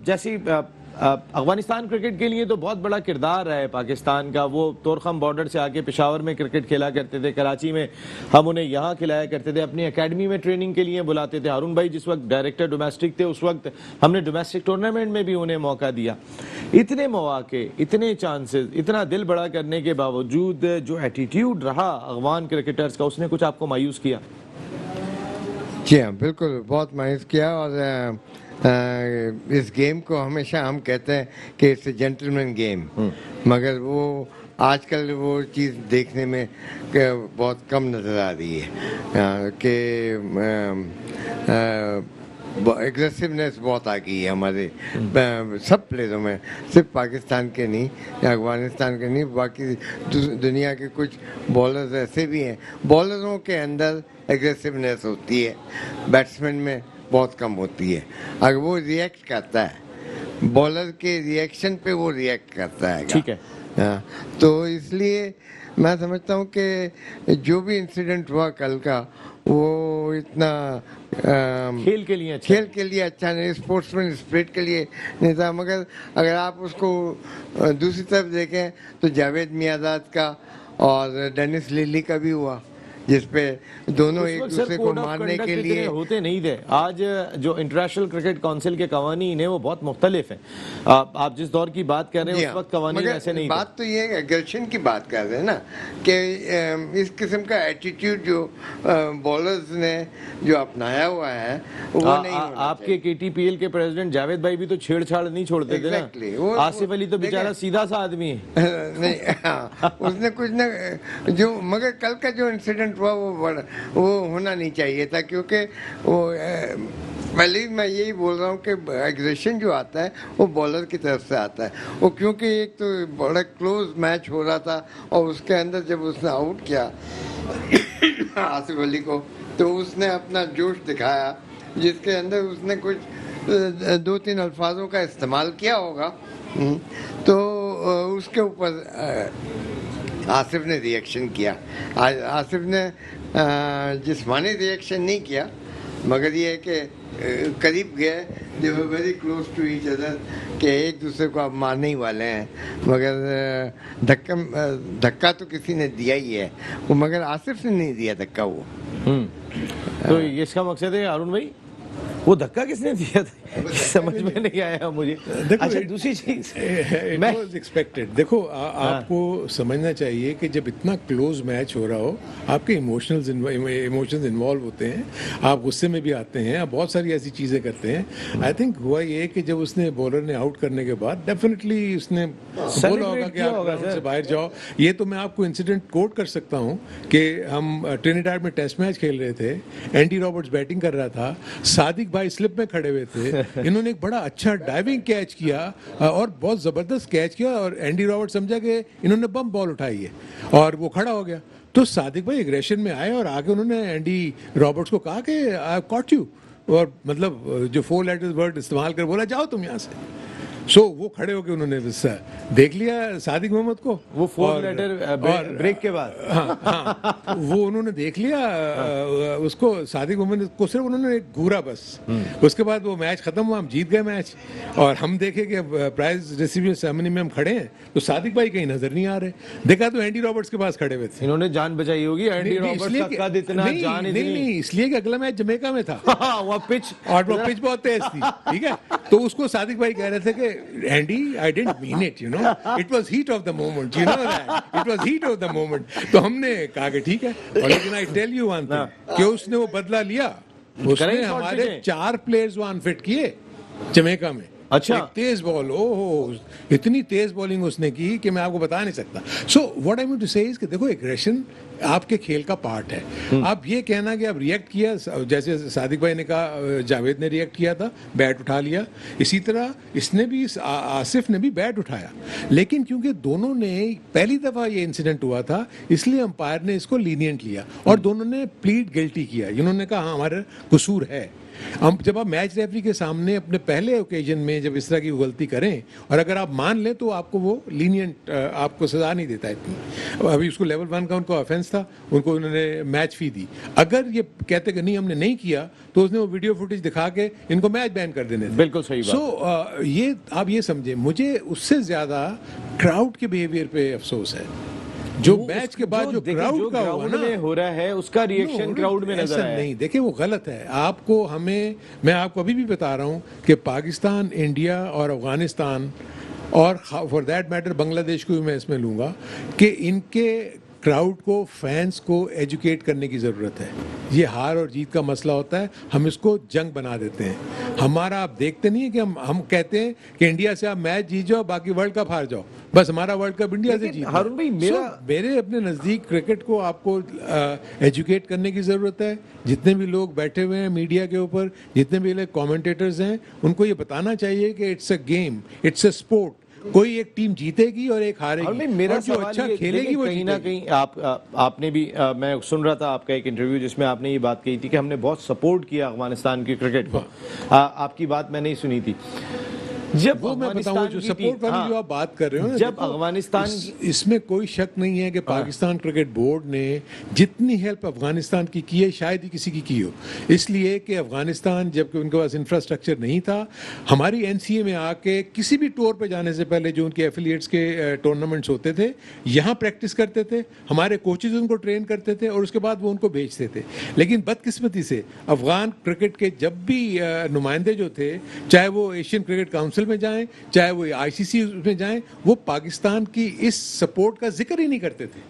Speaker 1: जैसे अफगानिस्तान क्रिकेट के लिए तो बहुत बड़ा किरदार रहा है पाकिस्तान का। वो तोरखम बॉर्डर से आके पेशावर में क्रिकेट खेला करते थे, कराची में हम उन्हें यहाँ खिलाया करते थे, अपनी एकेडमी में ट्रेनिंग के लिए बुलाते थे। हारून भाई जिस वक्त डायरेक्टर डोमेस्टिक थे उस वक्त हमने डोमेस्टिक टूर्नामेंट में भी उन्हें मौका दिया। इतने मौके, इतने चांसेस, इतना दिल बड़ा करने के बावजूद जो एटीट्यूड रहा अफगान क्रिकेटर्स का, उसने कुछ आपको मायूस किया?
Speaker 2: जी हाँ, बिल्कुल बहुत मायूस किया। और इस गेम को हमेशा हम कहते हैं कि इट्स ए जेंटलमैन गेम, मगर वो आजकल वो चीज़ देखने में बहुत कम नज़र आ रही है कि एग्रेसिवनेस बहुत आ गई है हमारे सब प्लेयरों में, सिर्फ पाकिस्तान के नहीं, अफगानिस्तान के नहीं, बाकी दुनिया के कुछ बॉलर्स ऐसे भी हैं। बॉलरों के अंदर एग्रेसिवनेस होती है, बैट्समैन में बहुत कम होती है। अगर वो रिएक्ट करता है, बॉलर के रिएक्शन पे वो रिएक्ट करता है,
Speaker 1: ठीक है।
Speaker 2: हाँ, तो इसलिए मैं समझता हूँ कि जो भी इंसिडेंट हुआ कल का, वो इतना
Speaker 1: खेल के लिए
Speaker 2: अच्छा नहीं, स्पोर्ट्समैन स्पिरिट के लिए नहीं था। मगर अगर आप उसको दूसरी तरफ देखें तो जावेद मियाँदाद का और डेनिस लिली का भी हुआ, जिसपे दोनों एक दूसरे को मारने के लिए
Speaker 1: होते नहीं थे। आज जो इंटरनेशनल क्रिकेट काउंसिल के कवानीन है वो बहुत मुख्तलिफ हैं। आप जिस दौर की बात कर रहे हैं उस वक्त कवानीन ऐसे नहीं थे।
Speaker 2: बात तो ये है, एग्रेशन की बात कर रहे हैं ना, कि इस किस्म का एटीट्यूड जो बॉलर्स ने जो अपनाया हुआ है वो नहीं होना
Speaker 1: आपके KTPL के प्रेसिडेंट जावेद भाई भी तो छेड़छाड़ नहीं छोड़ते थे ना। आसिफ अली तो बेचारा सीधा सा आदमी है।
Speaker 2: नहीं, हाँ, उसने कुछ ना जो, मगर कल का जो इंसिडेंट हुआ वो होना नहीं चाहिए था, क्योंकि वो पहले ही मैं यही बोल रहा हूँ कि एग्रेशन जो आता है वो बॉलर की तरफ से आता है। वो क्योंकि एक तो बड़ा क्लोज मैच हो रहा था और उसके अंदर जब उसने आउट किया आसिफ अली को, तो उसने अपना जोश दिखाया, जिसके अंदर उसने कुछ 2-3 अल्फाजों का इस्तेमाल किया होगा। तो उसके ऊपर आसिफ ने रिएक्शन किया। आसिफ ने जिस्मानी रिएक्शन नहीं किया, मगर ये है कि करीब गए, they were very close to each other, कि एक दूसरे को आप मारने ही वाले हैं। मगर धक्का तो किसी ने दिया ही है, वो मगर आसिफ ने नहीं दिया धक्का वो।
Speaker 1: तो इसका मकसद है हारून भाई, वो धक्का किसने दिया था समझ में नहीं आया मुझे। अच्छा, दूसरी चीज
Speaker 3: मैं एक्सपेक्टेड, देखो आपको समझना चाहिए कि जब इतना क्लोज मैच हो रहा हो, आपके इमोशंस इन्वॉल्व होते हैं, आप गुस्से में भी आते हैं, आप बहुत सारी ऐसी चीज़ें करते हैं। आई थिंक हुआ ये कि जब उसने बॉलर ने आउट करने के बाद डेफिनेटली उसने बोला होगा कि आप ग्राउंड से बाहर जाओ। ये तो मैं आपको इंसिडेंट कोट कर सकता हूँ कि हम ट्रिनिडाड में टेस्ट मैच खेल रहे थे, एंडी रॉबर्ट्स बैटिंग कर रहा था, सादिक भाई स्लिप में खड़े हुए थे, इन्होंने एक बड़ा अच्छा डाइविंग कैच किया और बहुत ज़बरदस्त कैच किया, और एंडी रॉबर्ट समझा कि इन्होंने बम बॉल उठाई है और वो खड़ा हो गया। तो सादिक भाई एग्रेशन में आए और आगे उन्होंने एंडी रॉबर्ट्स को कहा कि आई कॉट यू, और मतलब जो 4 लेटर्स वर्ड इस्तेमाल कर बोला जाओ तुम यहाँ से। सो वो खड़े होके उन्होंने देख लिया सादिक मोहम्मद को,
Speaker 1: वो 4 लेटर ब्रेक के बाद,
Speaker 3: हाँ, वो उन्होंने देख लिया उसको, सादिक मोहम्मद को सिर्फ उन्होंने एक घूरा बस। उसके बाद वो मैच खत्म हुआ, हम जीत गए मैच, और हम देखे कि प्राइज रिसीविंग सेरेमनी में हम खड़े हैं तो सादिक भाई कहीं नजर नहीं आ रहे। देखा तो एंडी रॉबर्ट्स के पास खड़े हुए थे।
Speaker 1: इन्होंने जान बचाई होगी, एंडी रॉबर्ट्स का कद इतना, जान इतनी
Speaker 3: नहीं, इसलिए कि अगला मैच जमैका में था
Speaker 1: वो पिच
Speaker 3: और वो पिच बहुत तेज थी, ठीक है। तो उसको सादिक भाई कह रहे थे कि Andy I didn't mean it, you know, it was heat of the moment, you know that, it was heat of the moment. तो हमने कहा कि ठीक है, और लेकिन I tell you one thing कि उसने वो बदला लिया, उसने
Speaker 4: Correct shot
Speaker 3: हमारे
Speaker 4: लिए।
Speaker 3: 4 प्लेयर्स वो अनफिट किए जमैका में।
Speaker 4: अच्छा।
Speaker 3: एक तेज बॉल, ओहो, इतनी तेज बॉलिंग उसने की कि मैं आपको बता नहीं सकता। So what I mean to say is कि देखो, एग्रेशन आपके खेल का पार्ट है। आप ये कहना कि आप रिएक्ट किया, जैसे सादिक भाई ने कहा, जावेद ने रिएक्ट किया था, बैट उठा लिया, इसी तरह इसने भी, आसिफ ने भी बैट उठाया, लेकिन क्योंकि दोनों ने पहली दफा ये इंसिडेंट हुआ था, इसलिए अंपायर ने इसको लीनियंट लिया और दोनों ने प्लीड गिल्टी किया। इन्होंने कहा हाँ, हमारा कसूर है। हम जब आप मैच रेफरी के सामने अपने पहले ओकेजन में जब इस तरह की गलती करें और अगर आप मान लें तो आपको वो लीनियंट, आपको सजा नहीं देता इतनी। अभी उसको लेवल 1 का उनको ऑफेंस था, उनको उन्होंने मैच फी दी। अगर ये कहते कि नहीं हमने नहीं किया तो उसने वो वीडियो फुटेज दिखा के इनको मैच बैन कर देने थे।
Speaker 4: बिल्कुल सही बात।
Speaker 3: सो ये आप ये समझे, मुझे उससे ज्यादा क्राउड के बिहेवियर पे अफसोस है। जो मैच के बाद जो क्राउड का हुआ ना,
Speaker 4: में हो रहा है उसका रिएक्शन क्राउड में नजर आया है।
Speaker 3: नहीं, देखिए वो गलत है। आपको हमें, मैं आपको अभी भी बता रहा हूं कि पाकिस्तान, इंडिया और अफगानिस्तान और फॉर दैट मैटर बांग्लादेश को भी मैं इसमें लूंगा कि इनके क्राउड को, फैंस को एजुकेट करने की ज़रूरत है। ये हार और जीत का मसला होता है, हम इसको जंग बना देते हैं। हमारा आप देखते नहीं है कि हम कहते हैं कि इंडिया से आप मैच जीत जाओ, बाकी वर्ल्ड कप हार जाओ, बस हमारा वर्ल्ड कप इंडिया से जीत।
Speaker 4: हारून भाई,
Speaker 3: मेरे अपने नज़दीक क्रिकेट को आपको एजुकेट करने की ज़रूरत है। जितने भी लोग बैठे हुए हैं मीडिया के ऊपर, जितने भी लोग कमेंटेटर्स हैं, उनको ये बताना चाहिए कि it's a game, it's a sport. कोई एक टीम जीतेगी और एक हारेगी,
Speaker 4: और मेरा
Speaker 3: और जो
Speaker 4: सवाल
Speaker 3: अच्छा
Speaker 4: ये,
Speaker 3: खेलेगी वो
Speaker 4: कहीं ना
Speaker 3: जीतेगी।
Speaker 4: कहीं आपने भी मैं सुन रहा था आपका एक इंटरव्यू जिसमें आपने ये बात कही थी कि हमने बहुत सपोर्ट किया अफगानिस्तान की क्रिकेट को। आपकी बात मैं नहीं सुनी थी। जब
Speaker 3: वो मैं बताऊं, जो सपोर्ट वाली जो आप बात कर रहे हो ना,
Speaker 4: जब
Speaker 3: देखो,
Speaker 4: अफगानिस्तान
Speaker 3: इसमें कोई शक नहीं है कि पाकिस्तान क्रिकेट बोर्ड ने जितनी हेल्प अफगानिस्तान की है शायद ही किसी की हो। इसलिए कि अफगानिस्तान, जबकि उनके पास इंफ्रास्ट्रक्चर नहीं था, हमारी एनसीए में आके किसी भी टूर पे जाने से पहले जो उनके एफिलिएट्स के टूर्नामेंट्स होते थे, यहाँ प्रैक्टिस करते थे, हमारे कोचेज उनको ट्रेन करते थे और उसके बाद वो उनको भेजते थे। लेकिन बदकिस्मती से अफगान क्रिकेट के जब भी नुमाइंदे जो थे, चाहे वो एशियन क्रिकेट काउंसिल में जाएं, चाहे वो आईसीसी में जाएं, वो पाकिस्तान की इस सपोर्ट का जिक्र ही नहीं करते थे।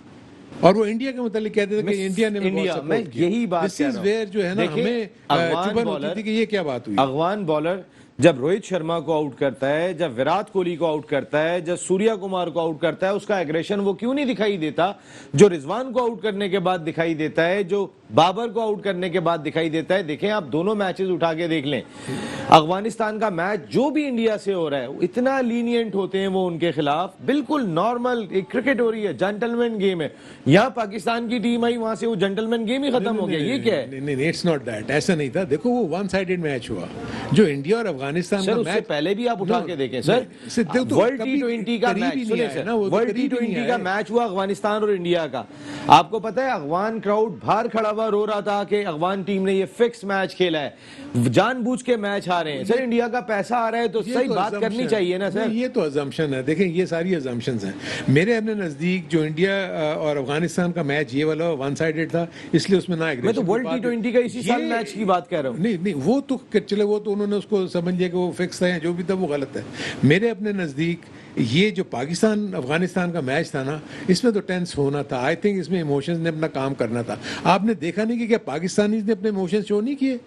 Speaker 3: और वो इंडिया के मतलब कहते थे कि इंडिया ने
Speaker 4: मैं यही बात
Speaker 3: दिस इज वेयर जो है ना, हमें चुभन होती थी कि ये क्या बात हुई।
Speaker 4: अफगान बॉलर जब रोहित शर्मा को आउट करता है, जब विराट कोहली को आउट करता है, जब सूर्या कुमार को आउट करता है, उसका एग्रेशन वो क्यों नहीं दिखाई देता जो रिजवान को आउट करने के बाद दिखाई देता है, जो बाबर को आउट करने के बाद दिखाई देता है। देखें आप दोनों मैचेस उठा के देख लें, अफगानिस्तान का मैच जो भी इंडिया से हो रहा है इतना लीनियंट होते हैं वो उनके खिलाफ, बिल्कुल नॉर्मल एक क्रिकेट हो रही है, जेंटलमैन गेम है। यहाँ पाकिस्तान की टीम आई, वहां से वो जेंटलमैन गेम ही खत्म हो गया। ये क्या है?
Speaker 3: नहीं, इट्स नॉट दैट, ऐसा नहीं था। देखो वो वन साइडेड मैच हुआ जो इंडिया और अफगानिस्तान का मैच,
Speaker 4: पहले भी आप उठा के देखें सर, वर्ल्ड T20 का मैच, सुनिए सर, वर्ल्ड T20 का मैच हुआ अफगानिस्तान और इंडिया का। आपको पता है अफगान क्राउड बाहर खड़ा हुआ रो रहा था कि अफगान टीम ने ये फिक्स मैच खेला है, जानबूझ के मैच हारे हैं। सर इंडिया का पैसा आ रहा है तो सही बात करनी चाहिए ना सर।
Speaker 3: ये तो अजम्पशन है। देखें ये सारी अजम्पशंस हैं। मेरे अपने नजदीक जो इंडिया और अफगानिस्तान का मैच ये वाला वन साइडेड था, इसलिए उसमें ना
Speaker 4: मैं तो वर्ल्ड T20 का इसी साल मैच की बात कर रहा हूँ।
Speaker 3: नहीं, वो तो चले, वो तो उन्होंने उसको समझ लिया कि वो फिक्स था, जो भी था वो गलत है। मेरे अपने नजदीक ये जो पाकिस्तान अफगानिस्तान का मैच था ना, इसमें तो टेंस होना था। आई थिंक इसमें इमोशंस ने अपना काम करना था। आपने देखा नहीं कि क्या पाकिस्तानीज ने अपने इमोशंस शो नहीं किए?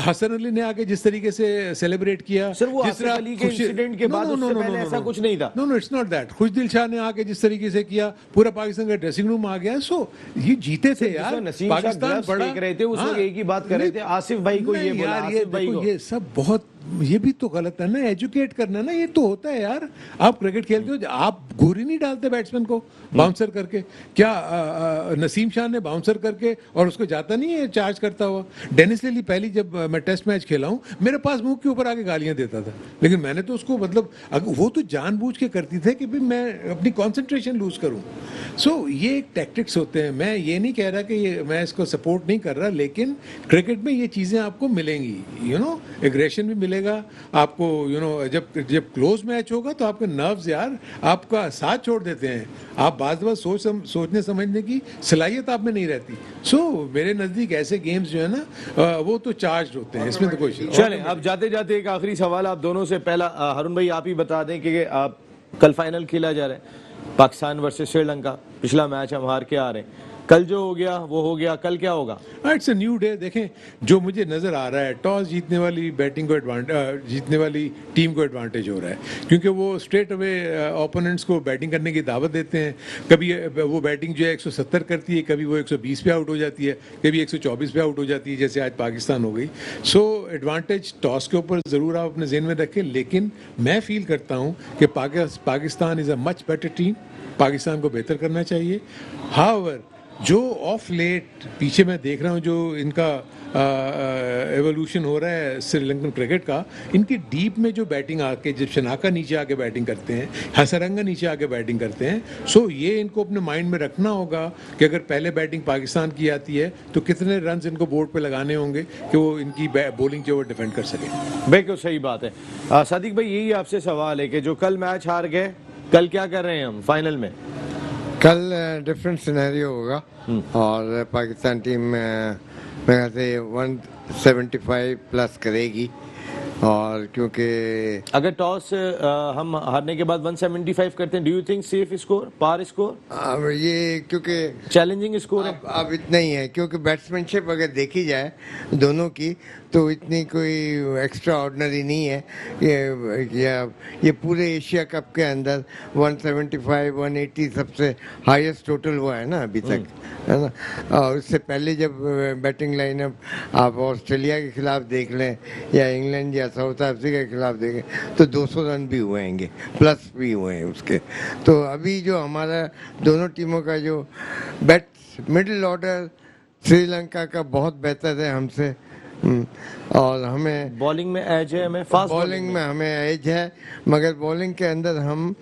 Speaker 3: हसन अली ने आके जिस तरीके से सेलिब्रेट किया,
Speaker 4: सर वो आसिफ अली के इंसिडेंट के बाद उससे पहले ऐसा कुछ नहीं था।
Speaker 3: No, it's not that. Khushdil Shah ने आके जिस तरीके से किया, पूरा पाकिस्तान का ड्रेसिंग रूम आ गया। सो ये जीते थे यार,
Speaker 4: पाकिस्तान बड़ा रहे थे, उस वक्त एक ही बात कर रहे थे, आसिफ भाई को ये बोला, आसिफ भाई को।
Speaker 3: ये सब बहुत, ये भी तो गलत है ना, एजुकेट करना ना, ये तो होता है यार। आप क्रिकेट खेलते हो, आप घूरी नहीं डालते बैट्समैन को बाउंसर करके। क्या नसीम शाह ने बाउंसर करके और उसको जाता नहीं है चार्ज करता हुआ? डेनिस लिली पहली जब मैं टेस्ट मैच खेला हूं, मेरे पास मुंह के ऊपर आके गालियां देता था, लेकिन मैंने तो उसको मतलब वो तो जानबूझ के करती थे कि भाई मैं अपनी कंसंट्रेशन लूज करूं। सो ये एक टैक्टिक्स होते हैं। मैं ये नहीं कह रहा कि ये मैं इसको सपोर्ट नहीं कर रहा, लेकिन क्रिकेट में ये चीज़ें आपको मिलेंगी, एग्रेशन भी मिलेगा आपको, जब जब क्लोज मैच होगा तो आपके नर्व्स यार आपका साथ छोड़ देते हैं, आप बात सोचने समझने की सलाहियत आप में नहीं रहती। सो मेरे नज़दीक ऐसे गेम्स जो है ना वो तो चार्ज होते हैं, इसमें तो कोई
Speaker 4: चलें, अब जाते जाते एक आखिरी सवाल आप दोनों से। पहला हारून भाई आप ही बता दें कि आप कल फाइनल खेला जा रहा है पाकिस्तान वर्सेस श्रीलंका, पिछला मैच हम हार के आ रहे हैं, कल जो हो गया वो हो गया, कल क्या होगा?
Speaker 3: It's a new day. देखें, जो मुझे नज़र आ रहा है, टॉस जीतने वाली बैटिंग को जीतने वाली टीम को एडवांटेज हो रहा है, क्योंकि वो स्ट्रेट अवे ओपोनेंट्स को बैटिंग करने की दावत देते हैं। कभी वो बैटिंग जो है 170 करती है, कभी वो 120 पे आउट हो जाती है, कभी 124 पे आउट हो जाती है, जैसे आज पाकिस्तान हो गई। सो एडवांटेज टॉस के ऊपर ज़रूर आप अपने जहन में रखें, लेकिन मैं फील करता हूँ कि Pakistan is a much better team, Pakistan को बेहतर करना चाहिए। हाउएवर जो ऑफ लेट पीछे मैं देख रहा हूँ जो इनका एवोल्यूशन हो रहा है श्रीलंकन क्रिकेट का, इनकी डीप में जो बैटिंग आके, जब शनाका नीचे आके बैटिंग करते हैं, हसरंगा नीचे आके बैटिंग करते हैं, सो ये इनको अपने माइंड में रखना होगा कि अगर पहले बैटिंग पाकिस्तान की आती है तो कितने रन इनको बोर्ड पे लगाने होंगे कि वो इनकी बॉलिंग जो वो डिफेंड कर सके।
Speaker 4: बिल्कुल सही बात है। सादिक भाई यही आपसे सवाल है कि जो कल मैच हार गए, कल क्या कर रहे हैं हम फाइनल में?
Speaker 2: कल डिफरेंट सिनेरियो होगा और पाकिस्तान टीम मेरे ख्याल से 175 प्लस करेगी, और क्योंकि
Speaker 4: अगर टॉस हम हारने के बाद 175 करते हैं, do you think safe score, par score,
Speaker 2: अब ये क्योंकि
Speaker 4: चैलेंजिंग स्कोर है?
Speaker 2: अब इतना ही है, क्योंकि बैट्समैनशिप अगर देखी जाए दोनों की तो इतनी कोई एक्स्ट्रा ऑर्डिनरी नहीं है। ये पूरे एशिया कप के अंदर 175 180 सबसे हाईएस्ट टोटल हुआ है ना अभी तक, है ना। और उससे पहले जब बैटिंग लाइनअप आप ऑस्ट्रेलिया के खिलाफ देख लें या इंग्लैंड या साउथ अफ्रीका के खिलाफ देखें तो 200 रन भी हुए होंगे, प्लस भी हुए हैं उसके। तो अभी जो हमारा दोनों टीमों का जो मिडिल ऑर्डर श्रीलंका का बहुत बेहतर है हमसे, और हमें
Speaker 4: बॉलिंग में एज है, हमें फास्ट
Speaker 2: बॉलिंग में हमें एज है, मगर बॉलिंग के अंदर हम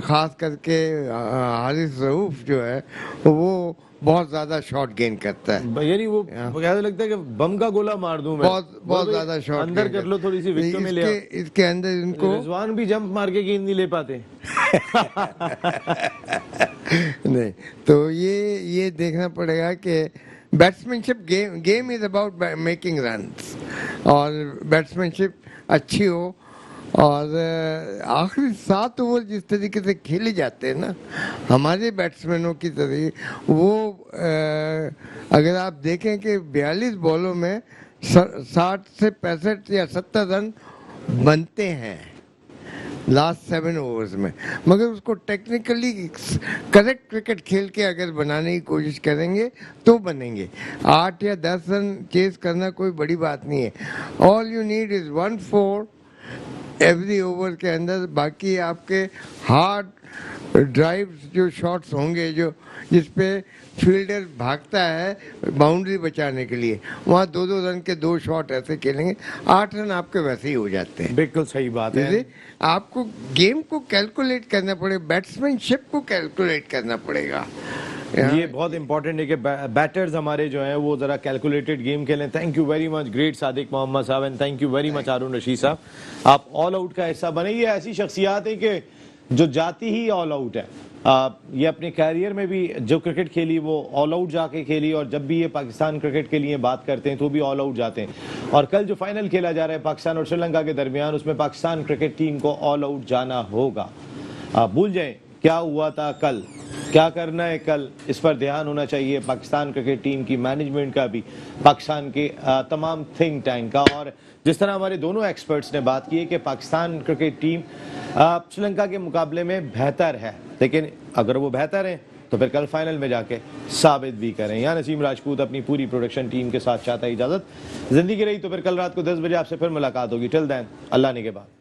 Speaker 2: खास करके हारिस रऊफ जो है वो बहुत ज्यादा शॉट गेन करता है।
Speaker 4: यानी वो क्या लगता है कि बम का गोला मार दूं मैं,
Speaker 2: बहुत ज्यादा शॉट
Speaker 4: अंदर कर लो, थोड़ी सी विकेट में ले आओ।
Speaker 2: इसके अंदर इनको
Speaker 4: रिजवान भी जंप मार के गेंद नहीं ले पाते।
Speaker 2: नहीं, तो ये देखना पड़ेगा कि batsmanship game is about making runs, और बैट्समैनशिप अच्छी हो, और आखिरी 7 ओवर जिस तरीके से खेले जाते हैं ना हमारे बैट्समैनों की तरह, वो अगर आप देखें कि 42 बॉलों में 60 से 65 या 70 रन बनते हैं लास्ट 7 ओवर्स में, मगर उसको टेक्निकली करेक्ट क्रिकेट खेल के अगर बनाने की कोशिश करेंगे तो बनेंगे। 8 या 10 रन चेस करना कोई बड़ी बात नहीं है। All you need is 1/4 every over के अंदर। बाकी आपके हार्ड ड्राइव्स जो शॉट्स होंगे जो जिसपे फील्डर भागता है बाउंड्री बचाने के लिए, वहाँ 2-2 रन के 2 शॉट ऐसे खेलेंगे, 8 रन आपके वैसे ही हो जाते हैं।
Speaker 4: बिल्कुल सही बात है।
Speaker 2: आपको गेम को कैलकुलेट करना पड़ेगा, बैट्समैनशिप को कैलकुलेट करना पड़ेगा।
Speaker 4: ये बहुत इंपॉर्टेंट है कि बैटर्स हमारे जो हैं वो जरा कैलकुलेटेड गेम खेलें। Thank you very much great Sadiq Mohammad sahab, and thank you very much Haroon Rashid sahab. आप ऑल आउट का हिस्सा बने। ये ऐसी शख्सियात है कि जो जाती ही ऑल आउट है। ये अपने कैरियर में भी जो क्रिकेट खेली वो ऑल आउट जाके खेली, और जब भी ये पाकिस्तान क्रिकेट के लिए बात करते हैं तो भी ऑल आउट जाते हैं। और कल जो फाइनल खेला जा रहा है पाकिस्तान और श्रीलंका के दरमियान, उसमें पाकिस्तान क्रिकेट टीम को ऑल आउट जाना होगा। भूल जाएं क्या हुआ था कल, क्या करना है कल, इस पर ध्यान होना चाहिए पाकिस्तान क्रिकेट टीम की, मैनेजमेंट का भी, पाकिस्तान के तमाम थिंक टैंक का। और जिस तरह हमारे दोनों एक्सपर्ट्स ने बात की है कि पाकिस्तान क्रिकेट टीम श्रीलंका के मुकाबले में बेहतर है, लेकिन अगर वो बेहतर है तो फिर कल फाइनल में जाके साबित भी करें। यहाँ नसीम राजपूत अपनी पूरी प्रोडक्शन टीम के साथ चाहता है इजाज़त। जिंदगी रही तो फिर कल रात को 10 बजे आपसे फिर मुलाकात होगी। टिल देन अल्लाह ने के बाद।